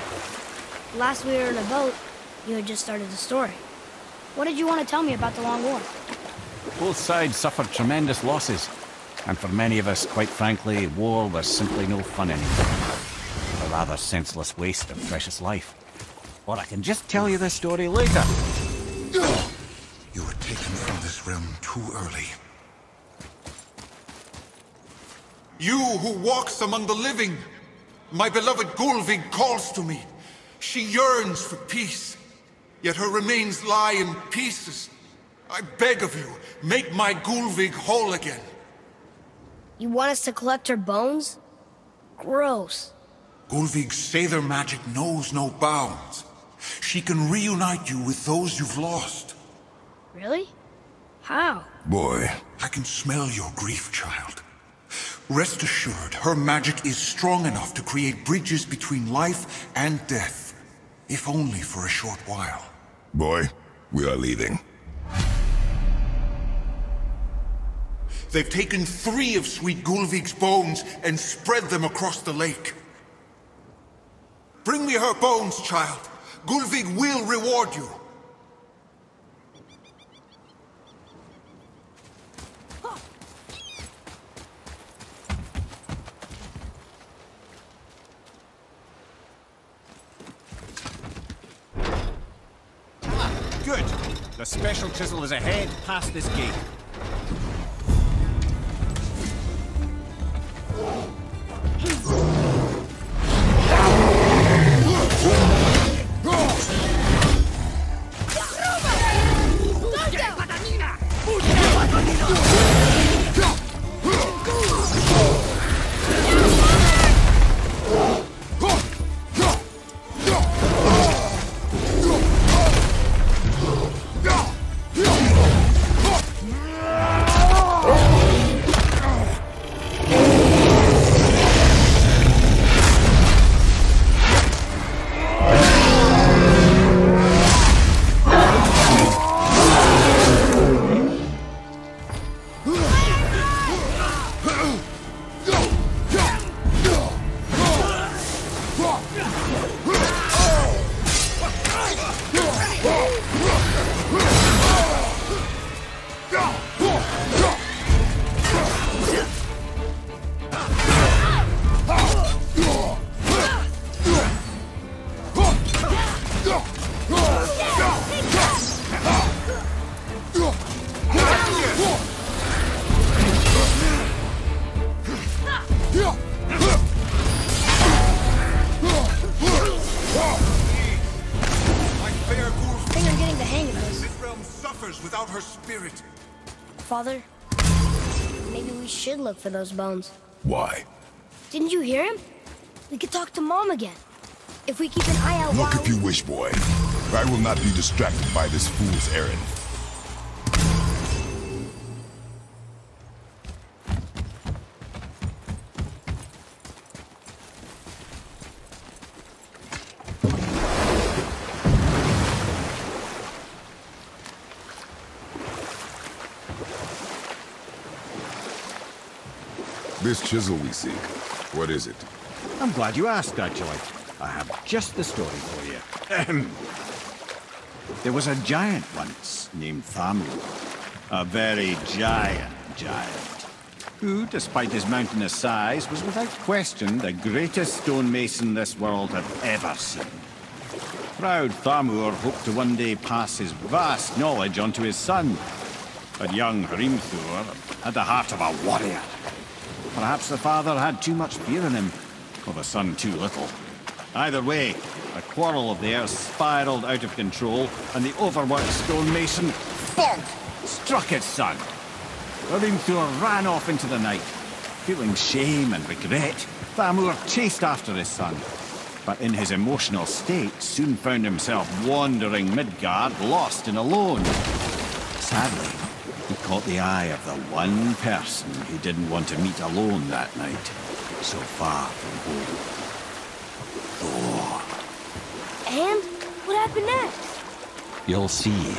Last we were in a boat, you had just started the story. What did you want to tell me about the Long War? Both sides suffered tremendous losses. And for many of us, quite frankly, war was simply no fun anymore. A rather senseless waste of precious life. Or I can just tell you this story later. You were taken from this realm too early. You who walks among the living, my beloved Gulvig calls to me. She yearns for peace, yet her remains lie in pieces. I beg of you, make my Gulvig whole again. You want us to collect her bones? Gross. Gulvig's Sather magic knows no bounds. She can reunite you with those you've lost. Really? How? Boy. I can smell your grief, child. Rest assured, her magic is strong enough to create bridges between life and death. If only for a short while. Boy, we are leaving. They've taken 3 of Sweet Gulvig's bones and spread them across the lake. Bring me her bones, child. Gulvig will reward you. Good. The special chisel is ahead, past this gate. Without her spirit. Father, maybe we should look for those bones. Why? Didn't you hear him? We could talk to Mom again. If we keep an eye out Look if you wish, boy. I will not be distracted by this fool's errand. This chisel we seek, what is it? I'm glad you asked, actually. I have just the story for you. There was a giant once named Thamur. A very giant, who, despite his mountainous size, was without question the greatest stonemason this world had ever seen. Proud Thamur hoped to one day pass his vast knowledge on to his son. But young Hrimthur had the heart of a warrior. Perhaps the father had too much fear in him, or the son too little. Either way, a quarrel of theirs spiraled out of control, and the overworked stonemason, bonk, struck his son. Hrimthur ran off into the night. Feeling shame and regret, Thamur chased after his son. But in his emotional state, soon found himself wandering Midgard, lost and alone. Sadly, he caught the eye of the one person he didn't want to meet alone that night, so far from home. Thor. And? What happened next? You'll see.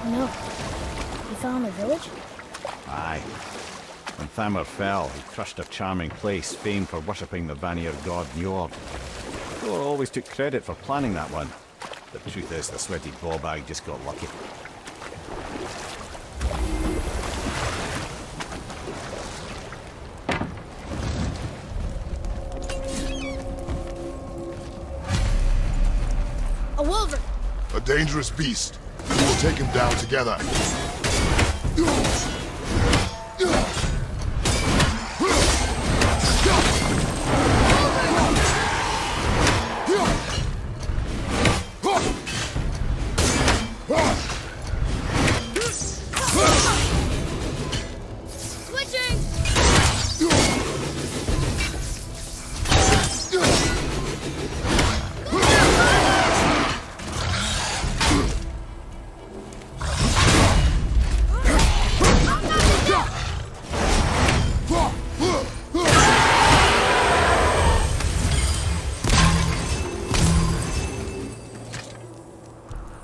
No. You fell in the village? Aye. When Thamur fell, he crushed a charming place famed for worshipping the Vanir god Njord. Thor always took credit for planning that one. The truth is, the sweaty ballbag just got lucky. A wolverine! A dangerous beast. We will take him down together.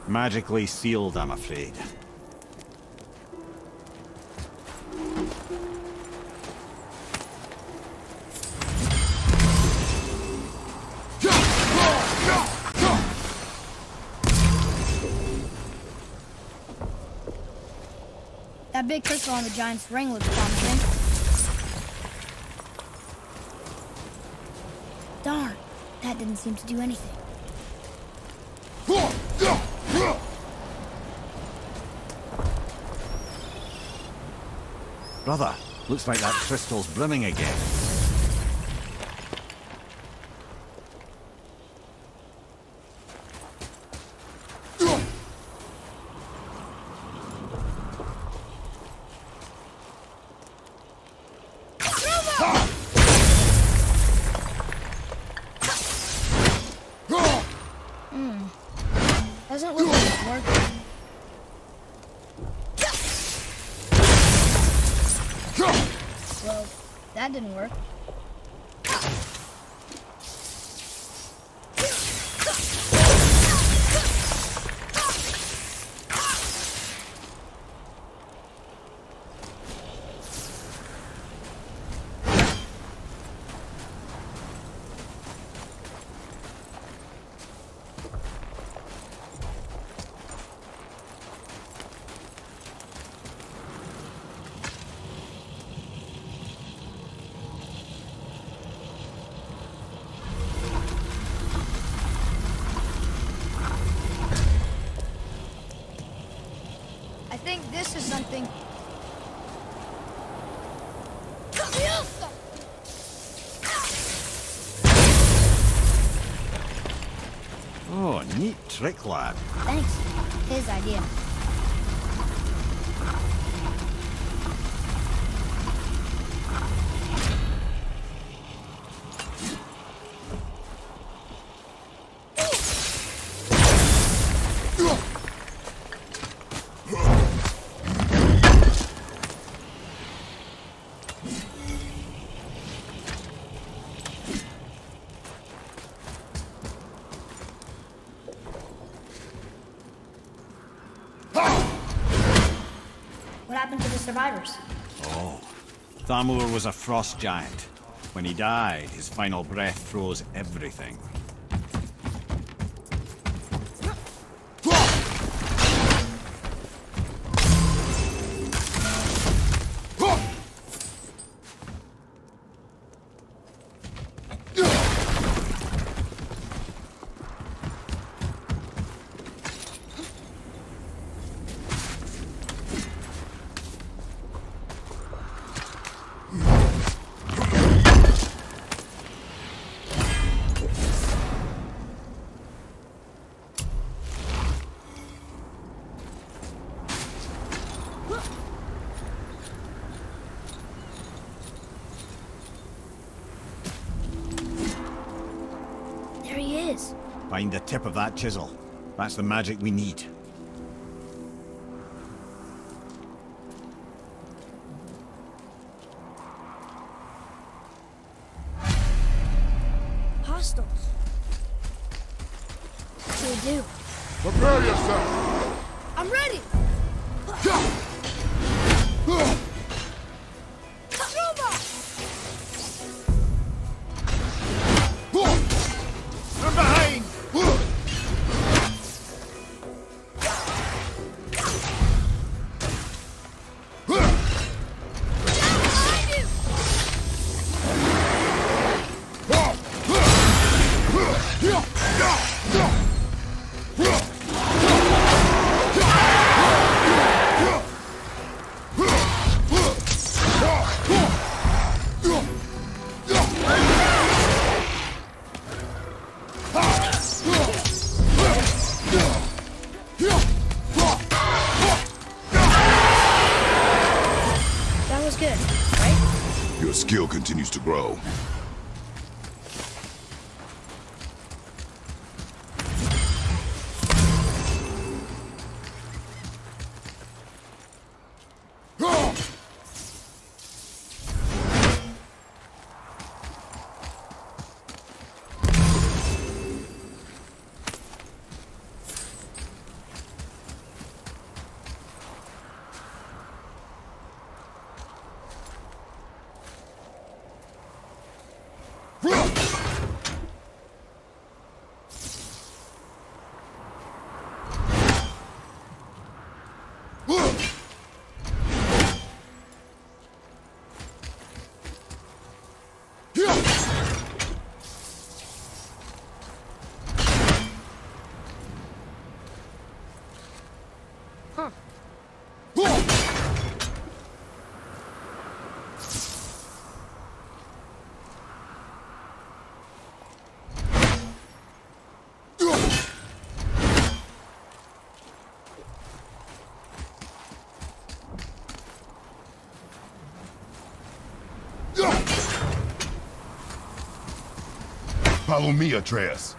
Magically sealed, I'm afraid. That big crystal on the giant's ring looks promising. Darn, that didn't seem to do anything. Brother, looks like that crystal's brimming again. Doesn't look like it's working. Well, that didn't work. I think this is something. Oh, neat trick, lad. Thanks. His idea. What happened to the survivors? Oh, Thamur was a frost giant. When he died, his final breath froze everything. There he is. Find the tip of that chisel. That's the magic we need. Hostiles. What do we do? Prepare yourself! I'm ready! From behind! That was good, right? Your skill continues to grow. Follow me, Atreus.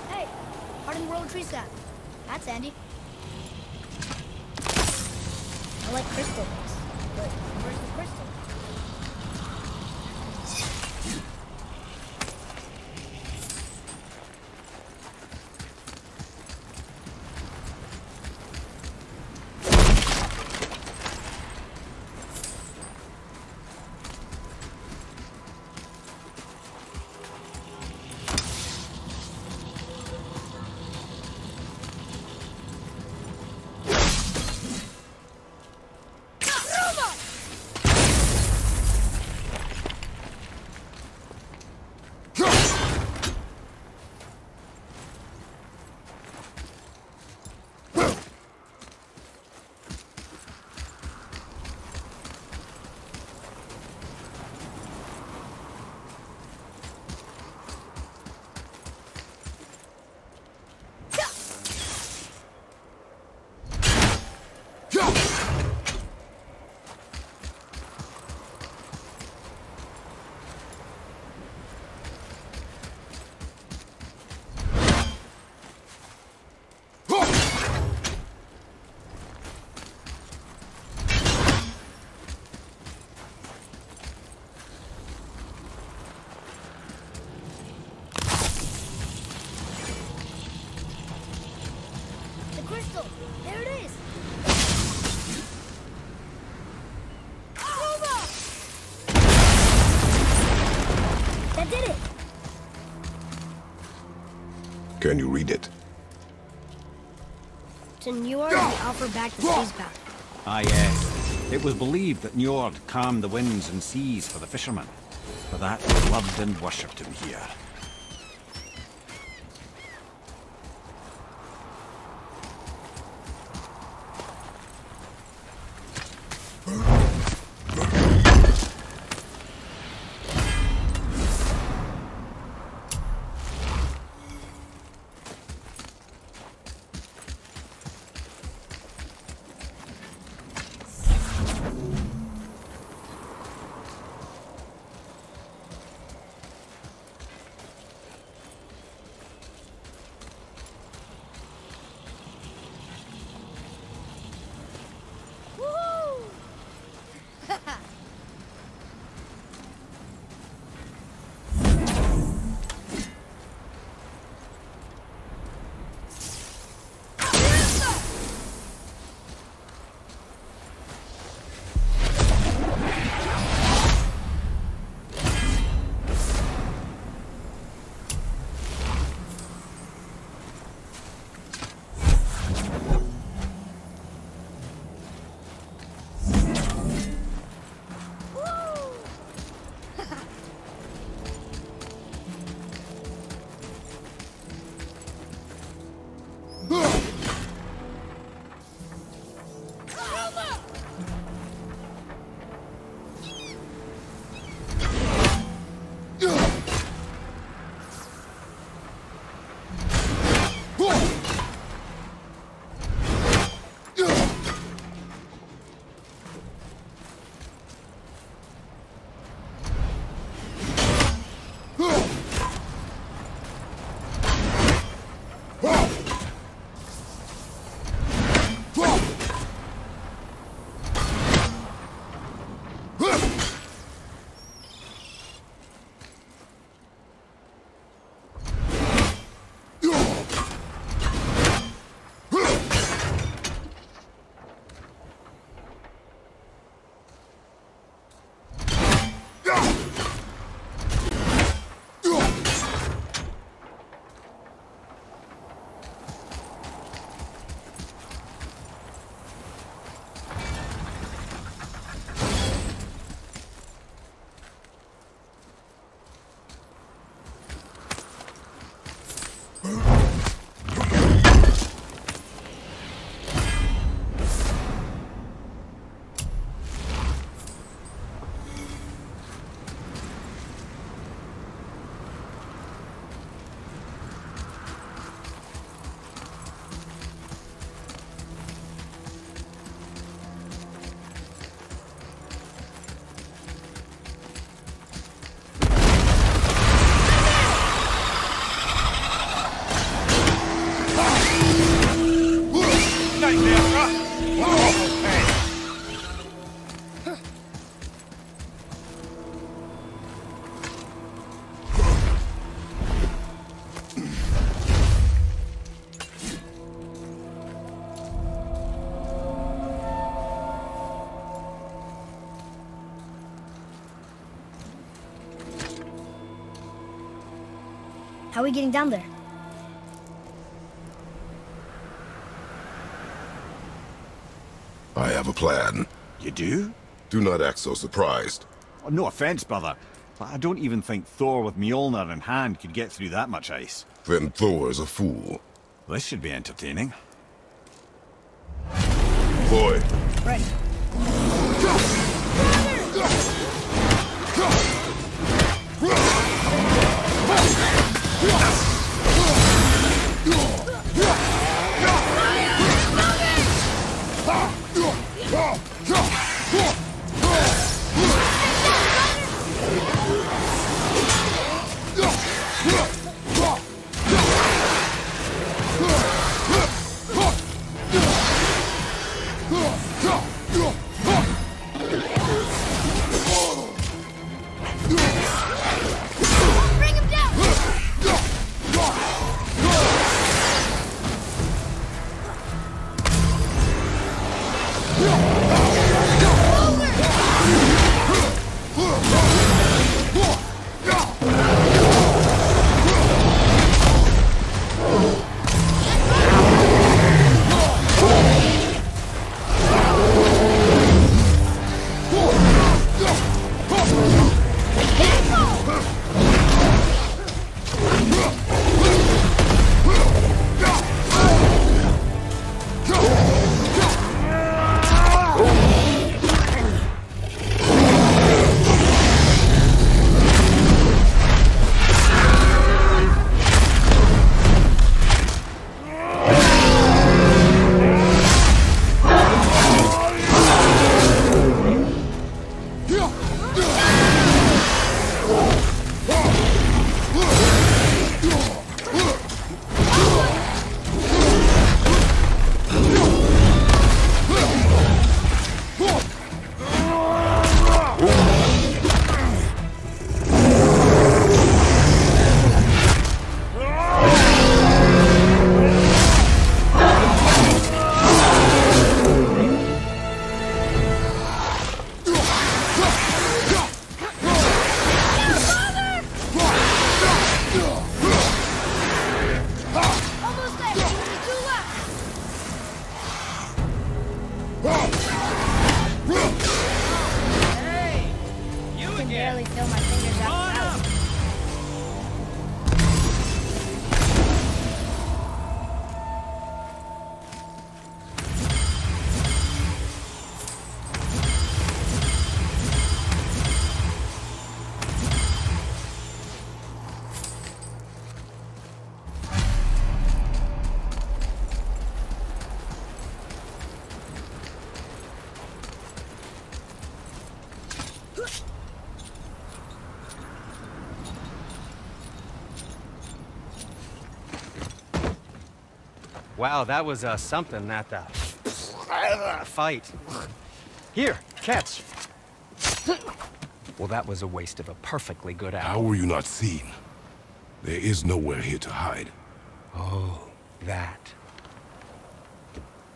Hey, part of the world tree sap. That's handy. I like crystal bits, but where's the crystal? Crystal! There it is! That did it! Can you read it? To Njord, we offer back the seas bound. Ah, yes. It was believed that Njord calmed the winds and seas for the fishermen. For that, they loved and worshipped him here. How are we getting down there? I have a plan. You do? Do not act so surprised. Oh, no offense, brother, but I don't even think Thor with Mjolnir in hand could get through that much ice. Then Thor's a fool. This should be entertaining. Boy. Ready. Wow, that was something, that fight. Here, catch. Well, that was a waste of a perfectly good hour. How were you not seen? There is nowhere here to hide. Oh, that.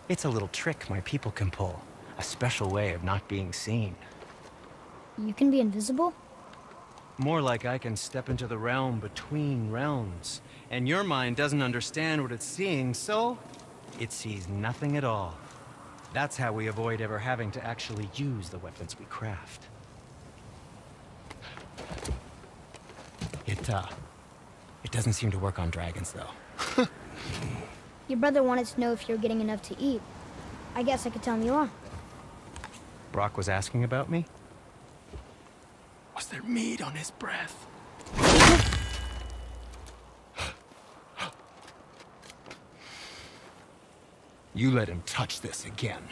It's a little trick my people can pull. A special way of not being seen. You can be invisible? More like I can step into the realm between realms. And your mind doesn't understand what it's seeing, so it sees nothing at all. That's how we avoid ever having to actually use the weapons we craft. It doesn't seem to work on dragons, though. Your brother wanted to know if you're getting enough to eat. I guess I could tell him you are. Brock was asking about me? Was there meat on his breath? You let him touch this again.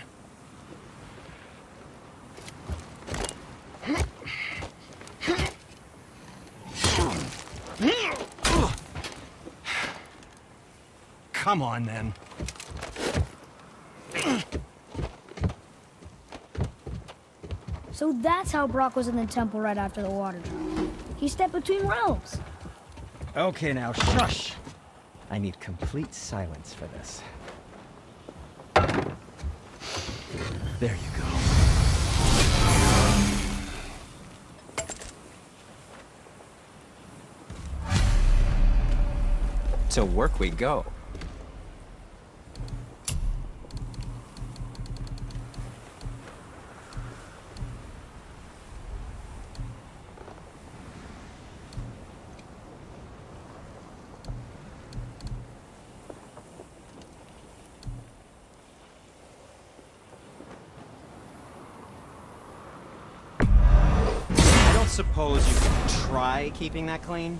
Come on, then. So that's how Brock was in the temple right after the water drop. He stepped between realms. Okay, now, shush. I need complete silence for this. There you go. To work we go. I don't suppose you could try keeping that clean?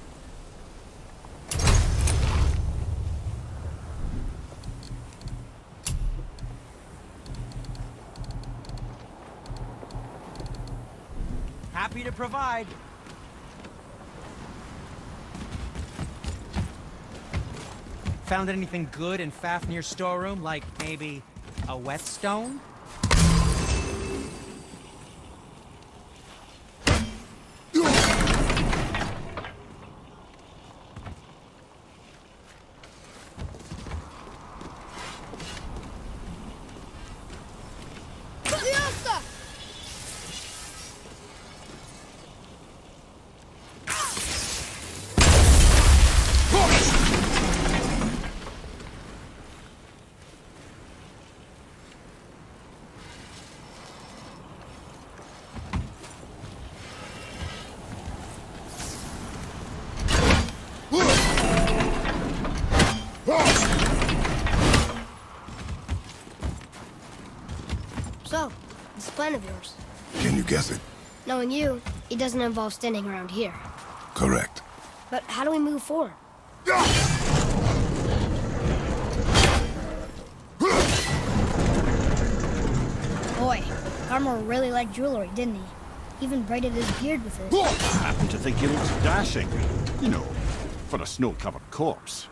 Happy to provide. Found anything good in Fafnir's storeroom, like maybe a whetstone? So, this plan of yours. Can you guess it? Knowing you, it doesn't involve standing around here. Correct. But how do we move forward? Boy, Armor really liked jewelry, didn't he? Even braided his beard with it. I happen to think he looks dashing. You know, for a snow-covered corpse.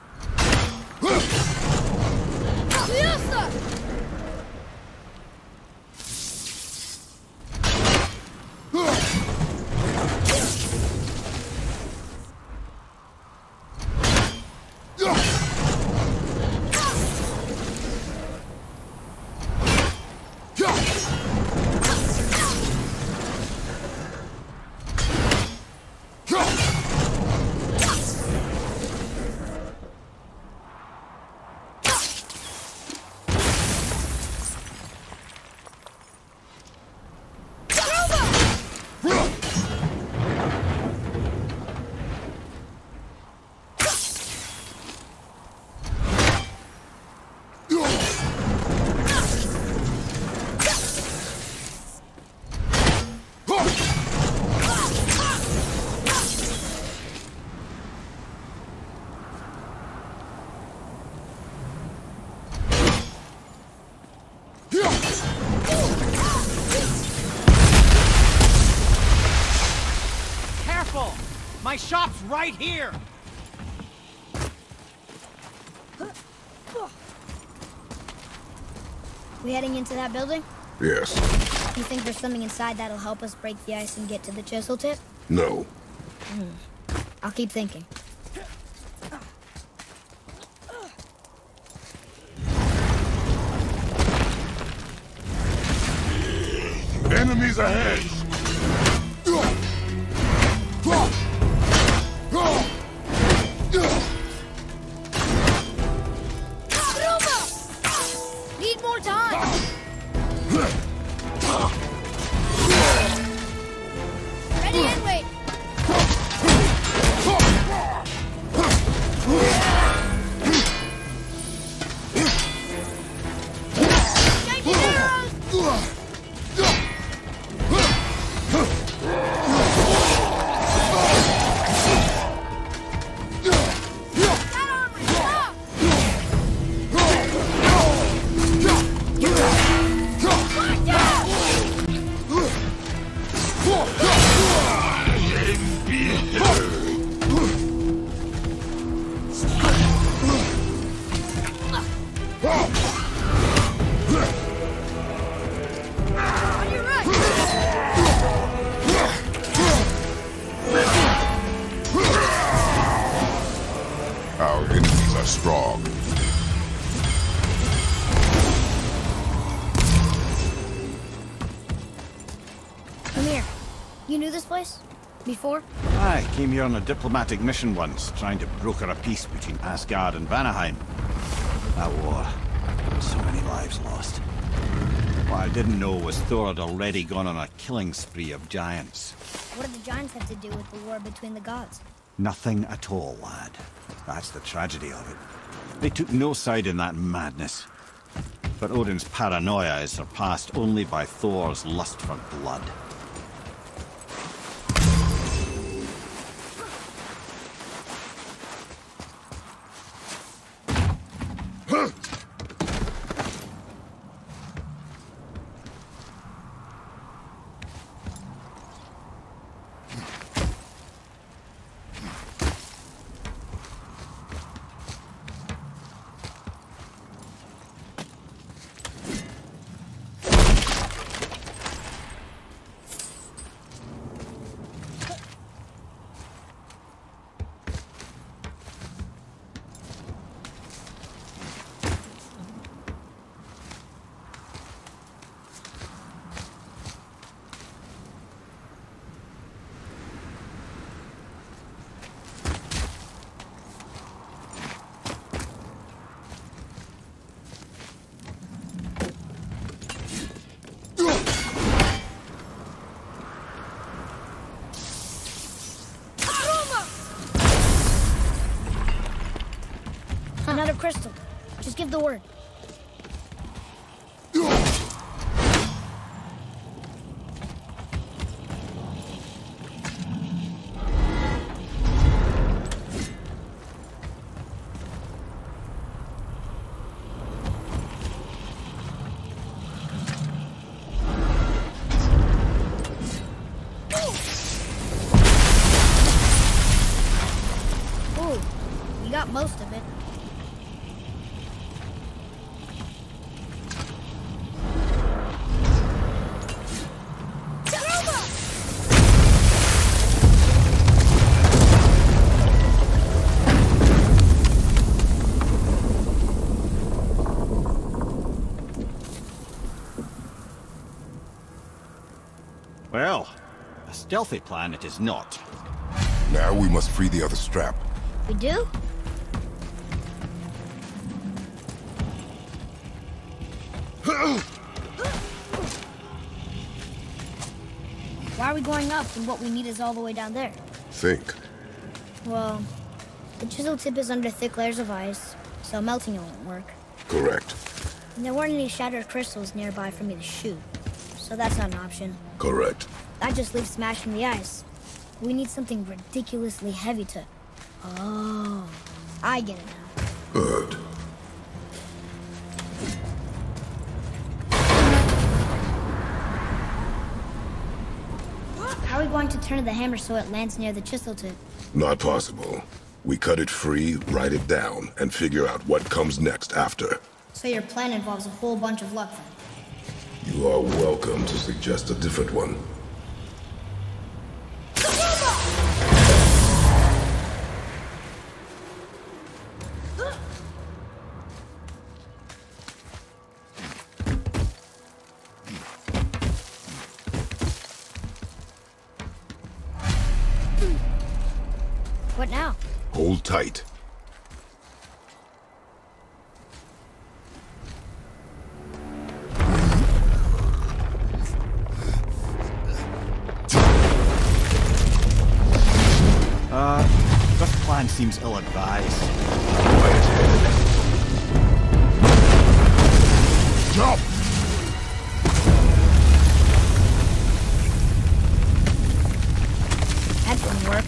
My shop's right here! We heading into that building? Yes. You think there's something inside that'll help us break the ice and get to the chisel tip? No. I'll keep thinking. Enemies ahead! Need more time! Ready and wait! Shiny arrows! Our enemies are strong. Come here. You knew this place? Before? I came here on a diplomatic mission once, trying to broker a peace between Asgard and Vanaheim. That war. So many lives lost. What I didn't know was Thor had already gone on a killing spree of giants. What do the giants have to do with the war between the gods? Nothing at all, lad. That's the tragedy of it. They took no side in that madness. But Odin's paranoia is surpassed only by Thor's lust for blood. Another crystal. Just give the word. Ooh, you got most of it. Well, a stealthy plan it is not. Now we must free the other strap. We do? Why are we going up when what we need is all the way down there? Think. Well, the chisel tip is under thick layers of ice, so melting it won't work. Correct. And there weren't any shattered crystals nearby for me to shoot, so that's not an option. Correct. That just leaves smashing the ice. We need something ridiculously heavy to... Oh, I get it now. Good. How are we going to turn the hammer so it lands near the chisel tip? Not possible. We cut it free, write it down, and figure out what comes next after. So your plan involves a whole bunch of luck then? You are welcome to suggest a different one. What now? Hold tight. This plan seems ill-advised. Jump! That didn't work.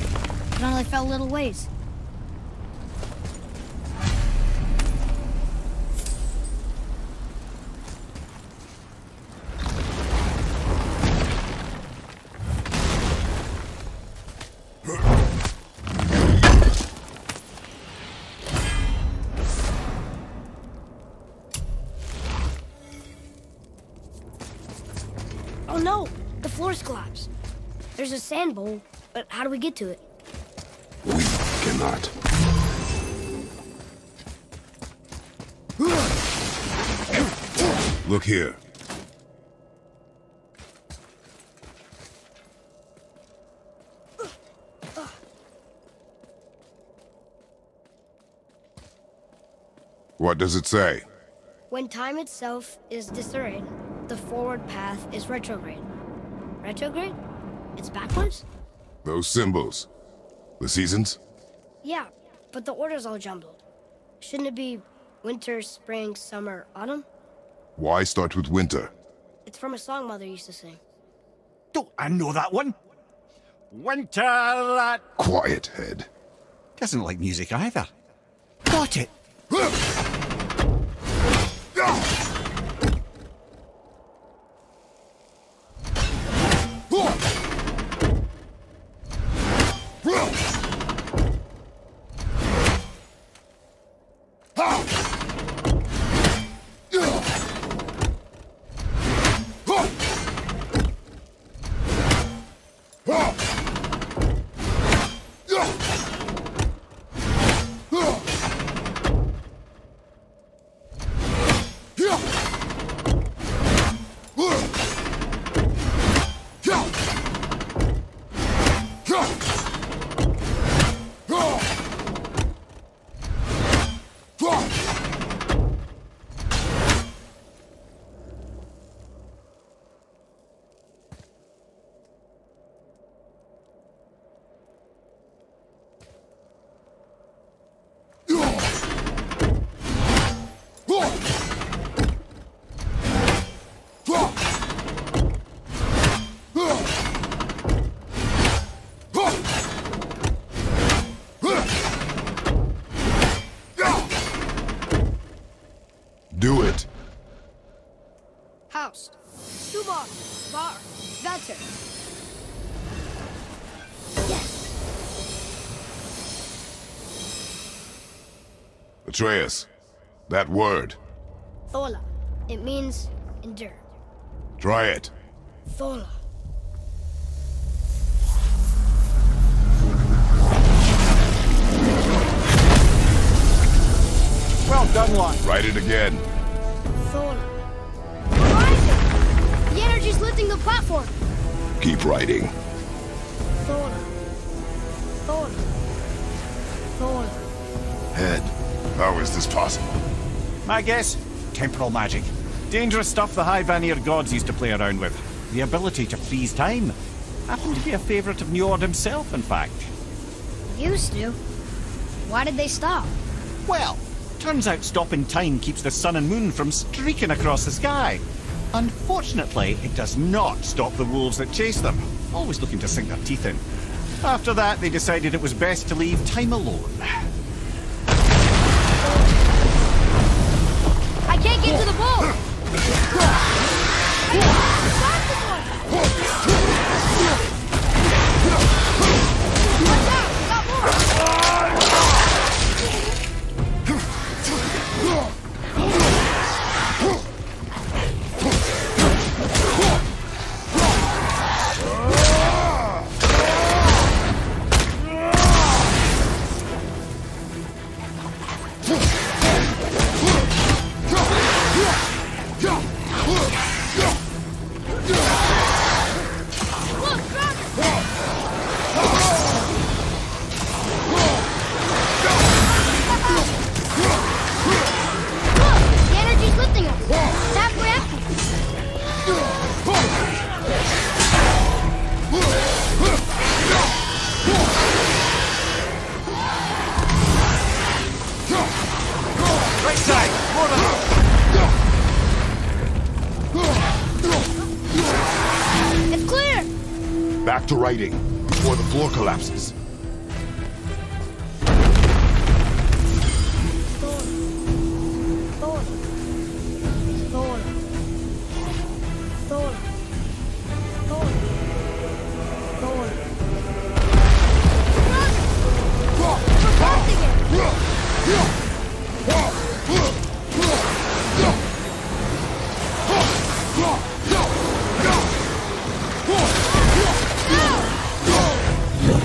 It only fell a little ways. Oh no! The floor's collapsed. There's a sand bowl, but how do we get to it? We cannot. Look here. What does it say? When time itself is disarrayed, the forward path is retrograde. Retrograde? It's backwards? Those symbols. The seasons? Yeah, but the order's all jumbled. Shouldn't it be winter, spring, summer, autumn? Why start with winter? It's from a song Mother used to sing. Don't I know that one? Winter that... Quiet, head. Doesn't like music either. Got it! Do it. House. Stubach. Bar. Vetter. Yes. Atreus, that word. Thola. It means endure. Try it. Thola. Well done, Lon. Write it again. Thola. Horizon! The energy's lifting the platform. Keep writing. Thola. Thola. Thola. Head, how is this possible? My guess? Temporal magic. Dangerous stuff the High Vanir gods used to play around with. The ability to freeze time. Happened to be a favourite of Njord himself, in fact. Used to. Why did they stop? Well, turns out stopping time keeps the sun and moon from streaking across the sky. Unfortunately, it does not stop the wolves that chase them, always looking to sink their teeth in. After that, they decided it was best to leave time alone. I can't get to the ball! Watch out! Got more! It's clear! Back to writing, before the floor collapses.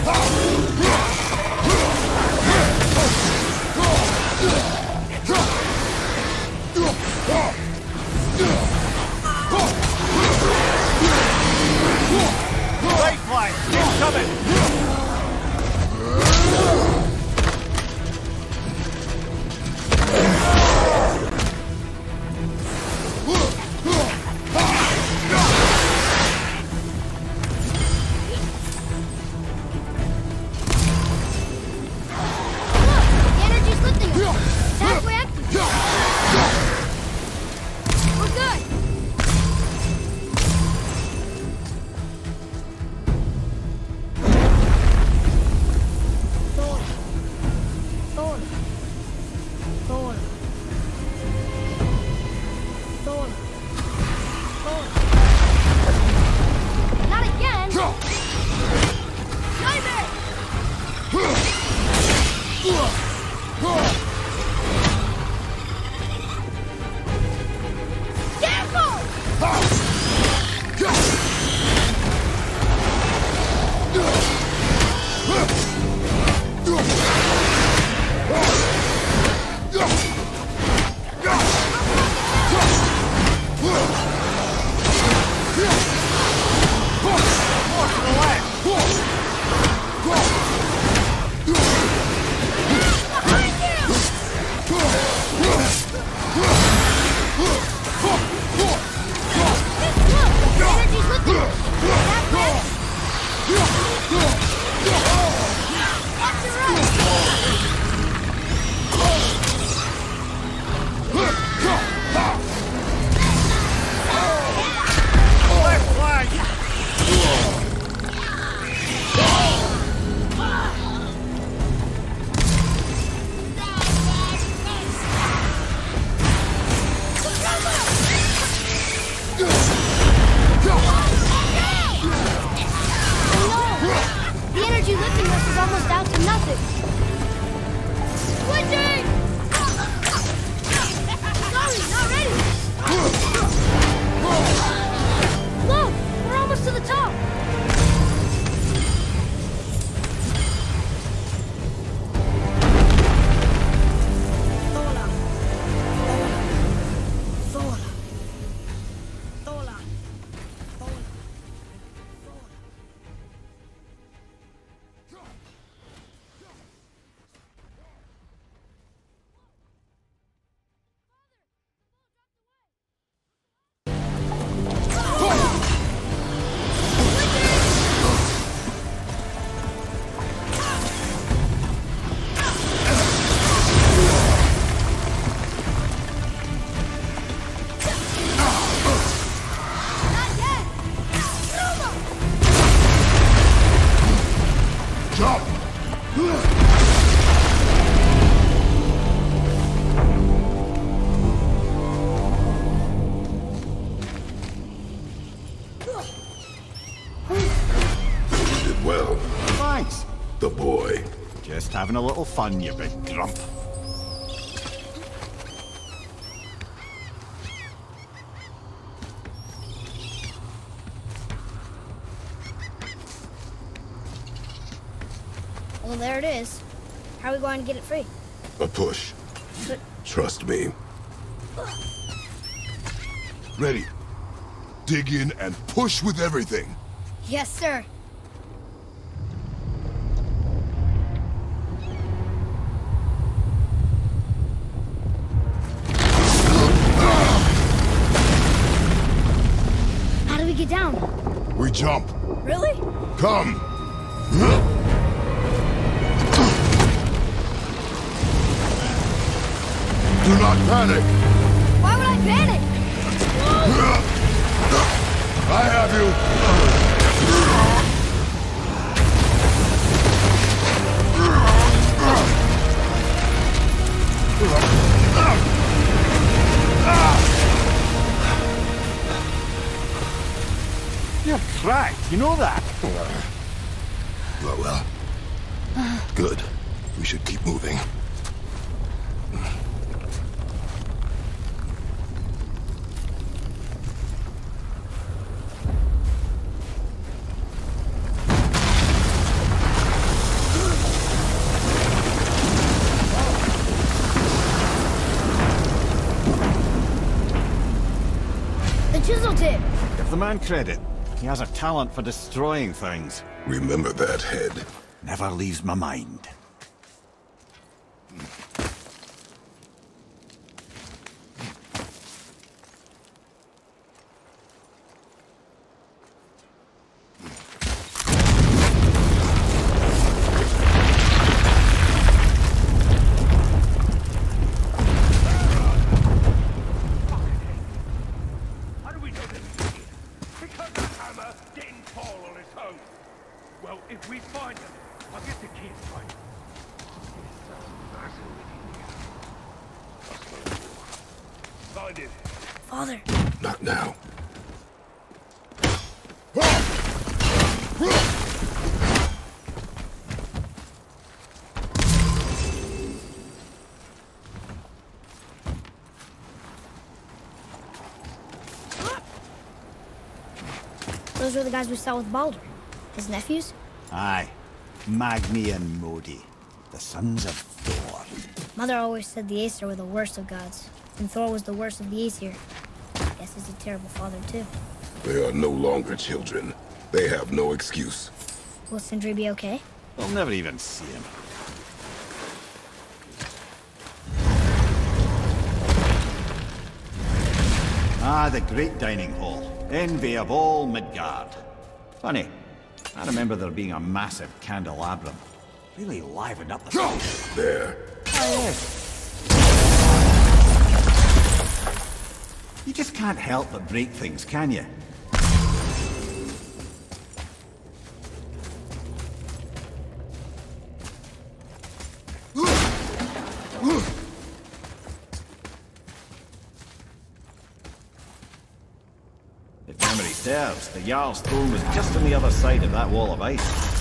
No! Jump! You did well. Thanks. The boy. Just having a little fun, you big grump. Well, there it is. How are we going to get it free? A push. But Trust me. Ready. Dig in and push with everything. yes, sir. How do we get down? We jump. Really? Come. Do not panic. Why would I panic? I have you. You're cracked, you know that? Well. Good. We should keep moving. The chisel tip. Give the man credit. He has a talent for destroying things. Remember that head. Never leaves my mind. If we find them, I'll get the kids right. Find it. Father. Not now. Those were the guys we saw with Baldur. His nephews? Aye. Magni and Modi. The sons of Thor. Mother always said the Aesir were the worst of gods, and Thor was the worst of the Aesir. Guess he's a terrible father, too. They are no longer children. They have no excuse. Will Sindri be okay? We'll never even see him. Ah, the great dining hall. Envy of all Midgard. Funny, I remember there being a massive candelabrum. Really livened up the place. There. Oh, yes. You just can't help but break things, can you? If memory serves, the Jarl's throne was just on the other side of that wall of ice.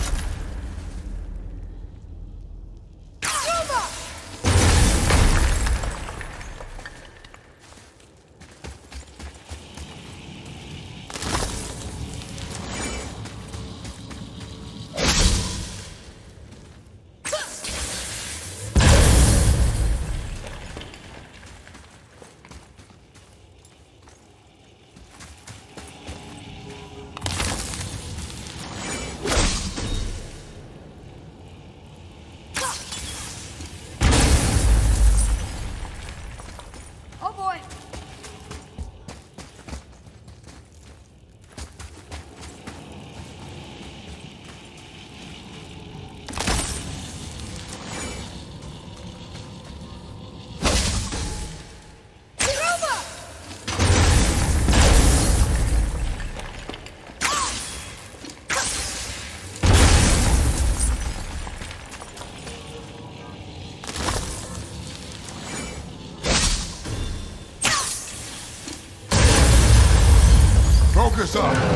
Focus up!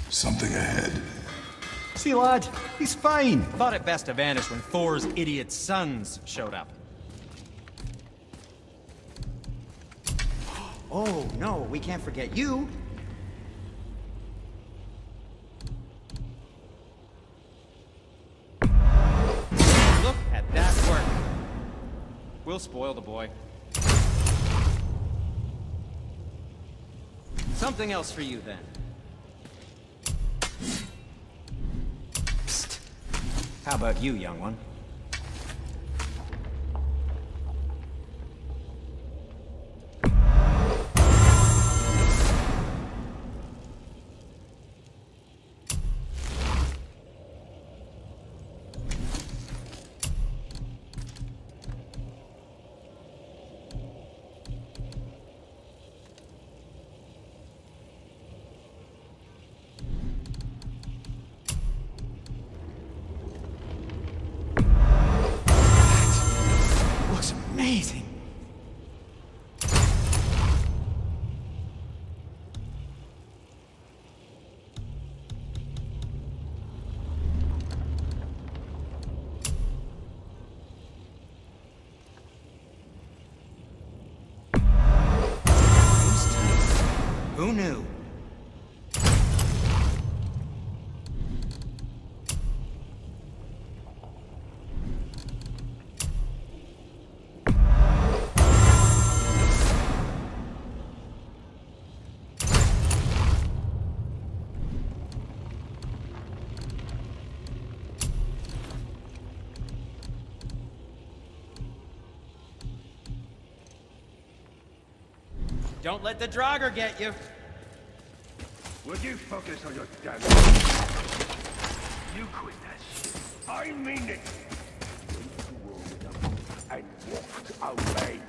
Something ahead. See, lad, he's fine. Thought it best to vanish when Thor's idiot sons showed up. Oh, no, we can't forget you. Look at that work. We'll spoil the boy. Something else for you, then. Psst. How about you, young one? Who knew? Don't let the Draugr get you. Would you focus on your damn... You quit that shit. I mean it. And walked away.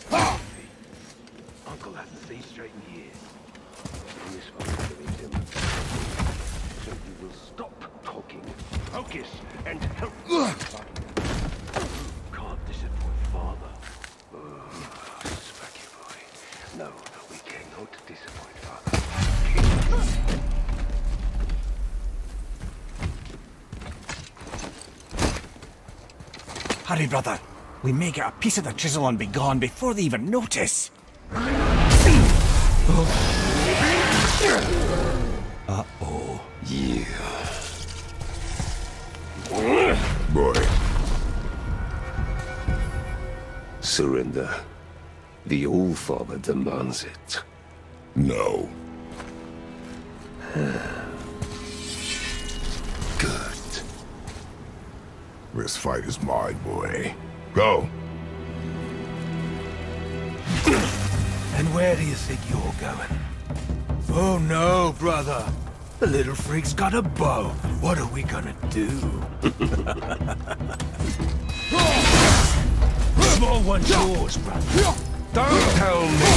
Ha! Uncle hasn't seen straight in years. This one believes him. So you will stop talking. Focus and help. You can't disappoint father. Smacky boy. No, we cannot disappoint father. Hurry, brother. We may get a piece of the chisel and be gone before they even notice. Uh-oh. Yeah. Boy. Surrender. The All-Father demands it. No. Good. This fight is mine, boy. Go. And where do you think you're going? Oh no, brother. The little freak's got a bow. What are we gonna do? Small one's yours, brother. Don't tell me.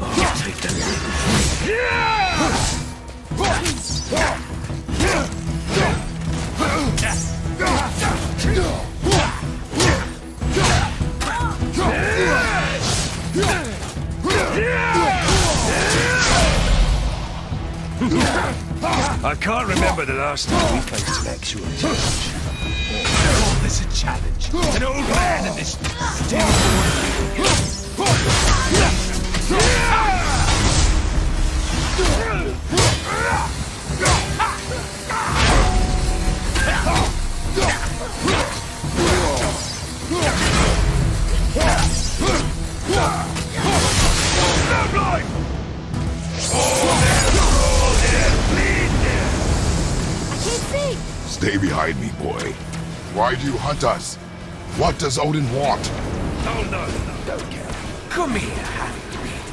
I'll take the lead. I can't remember the last time we faced an actual challenge. Oh, there's a challenge. An old man and this Stay behind me, boy. Why do you hunt us? What does Odin want? No, don't care. Come here, half-breed.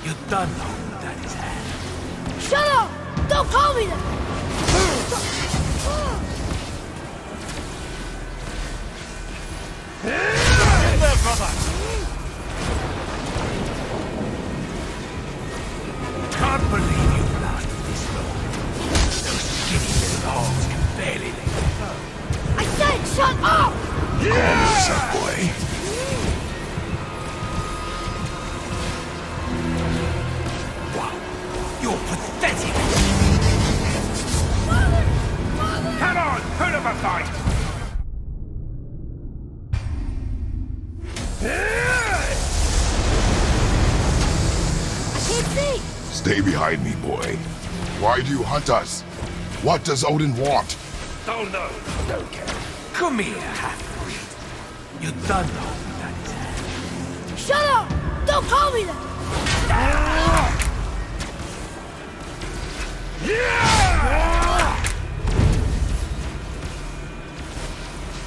You done know that is hand. Shut up! Don't call me that! Can't believe you lasted this long. Those skinny little hogs can barely let you go. I said shut up! Calm yourself, boy. You're pathetic! Come on, put up a fight! I can't see! Stay behind me, boy. Why do you hunt us? What does Odin want? Oh no, don't care. Come here, half-breed. You done know that is hand. Shut up! Don't call me that!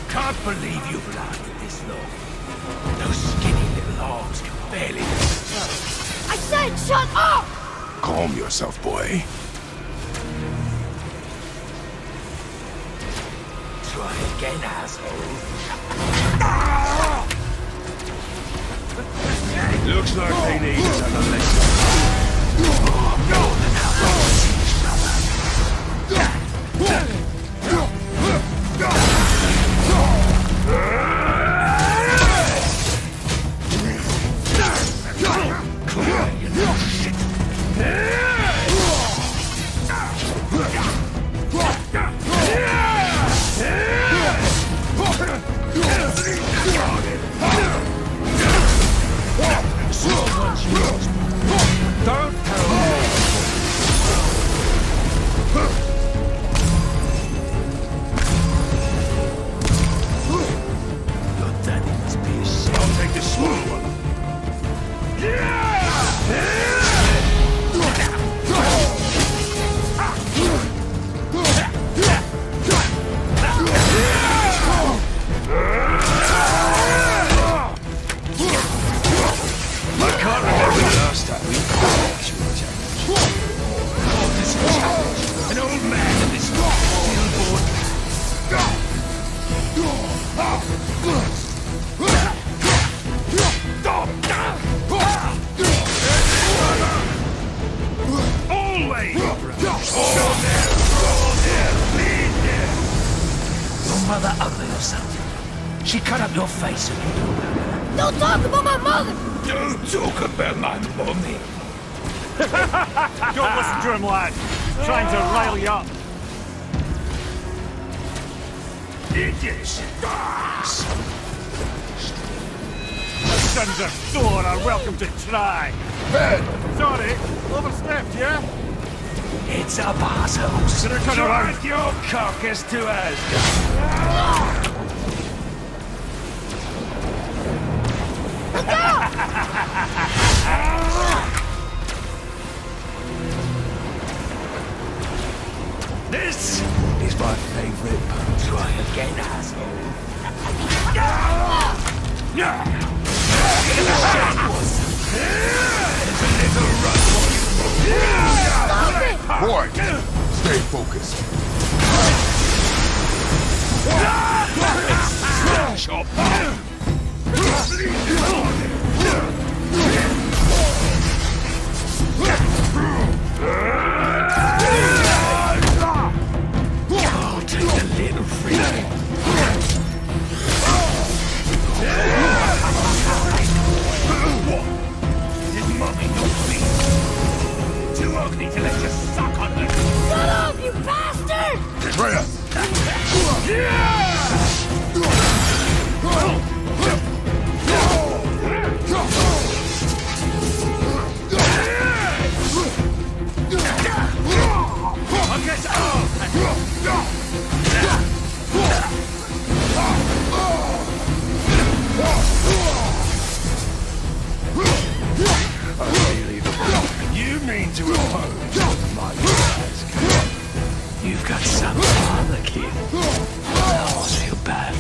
Can't believe you've lasted this long. Those skinny little hogs can barely let you go. I said shut up! Calm yourself, boy. Try again, asshole. Looks like they need another lesson. More than how She cut up your face and you don't know her. Don't talk about my mother! Don't talk about my mommy. Don't listen to him, lad. He's trying to rile you up. Idiots! Sons of Thor are welcome to try. Ben! Sorry, overstepped, yeah? It's up, assholes. Gonna turn around. Drive your carcass to Asgard. This is my favorite part. Try again, asshole. Boy, stay focused. I'll take the little freak. His mommy knows me. Too ugly to let you suck on her. Shut up, you bastard! Freya! You mean to oppose my task? You've got some father, kid. I almost feel bad.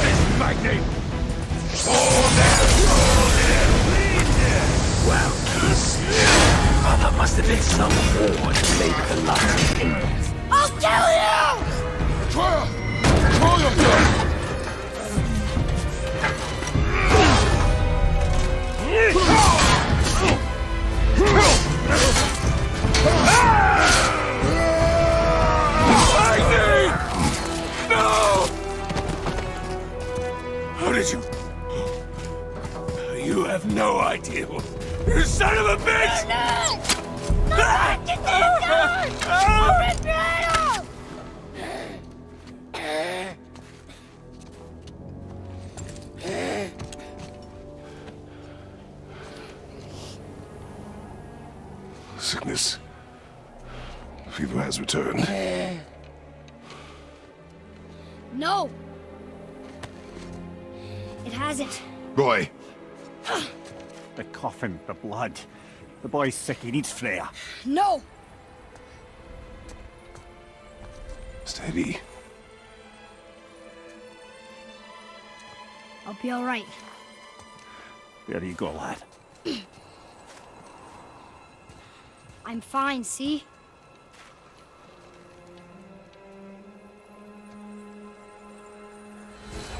This magnate! Well, kid, mother must have been some whore to make the last payment. I'll kill you! Freya! Control yourself! No! How did you... You have no idea. You son of a bitch! No! Get that gun! I'll rip your head off! Sickness. Fever has returned. No! It hasn't. Roy! The coffin, the blood. The boy's sick, he needs Freya. No! Steady. I'll be alright. There you go, lad. I'm fine, see?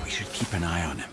We should keep an eye on him.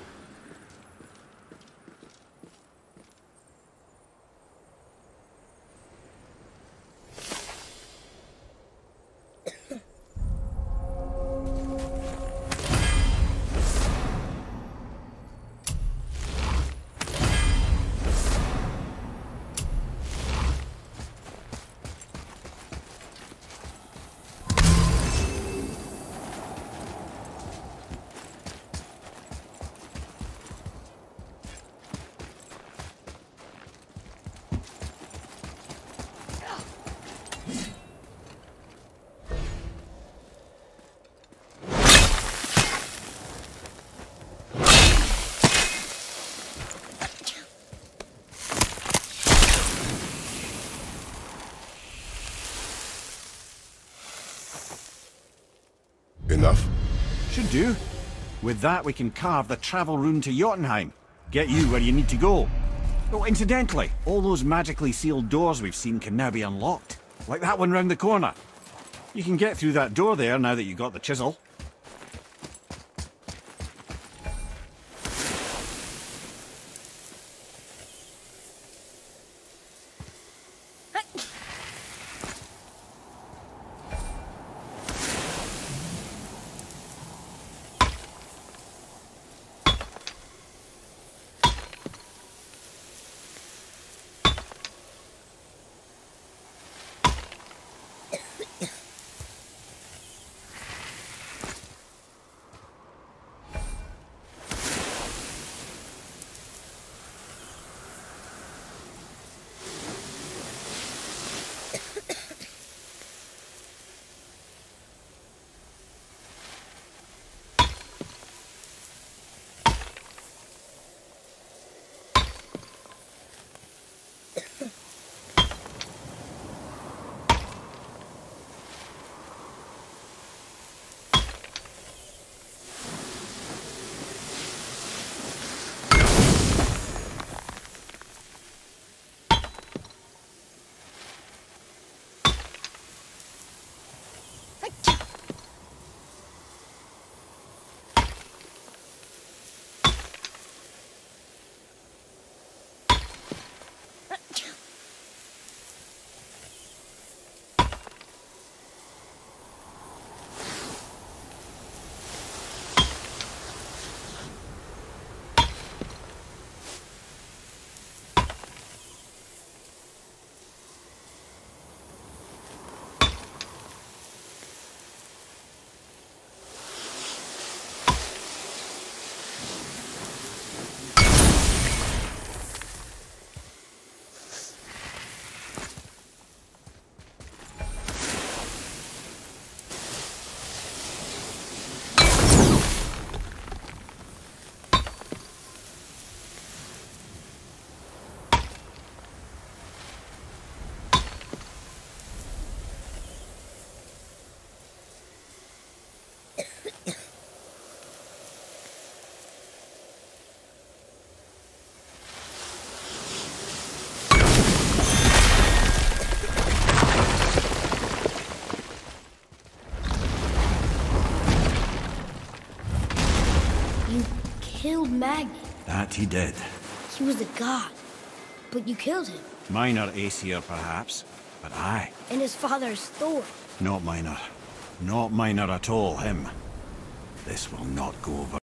Enough? Should do. With that, we can carve the travel rune to Jotunheim. Get you where you need to go. Oh, incidentally, all those magically sealed doors we've seen can now be unlocked. Like that one round the corner. You can get through that door there now that you got the chisel. killed Magni. That he did. He was a god. But you killed him. Minor Aesir, perhaps, but I. And his father is Thor. Not minor. Not minor at all, him. This will not go over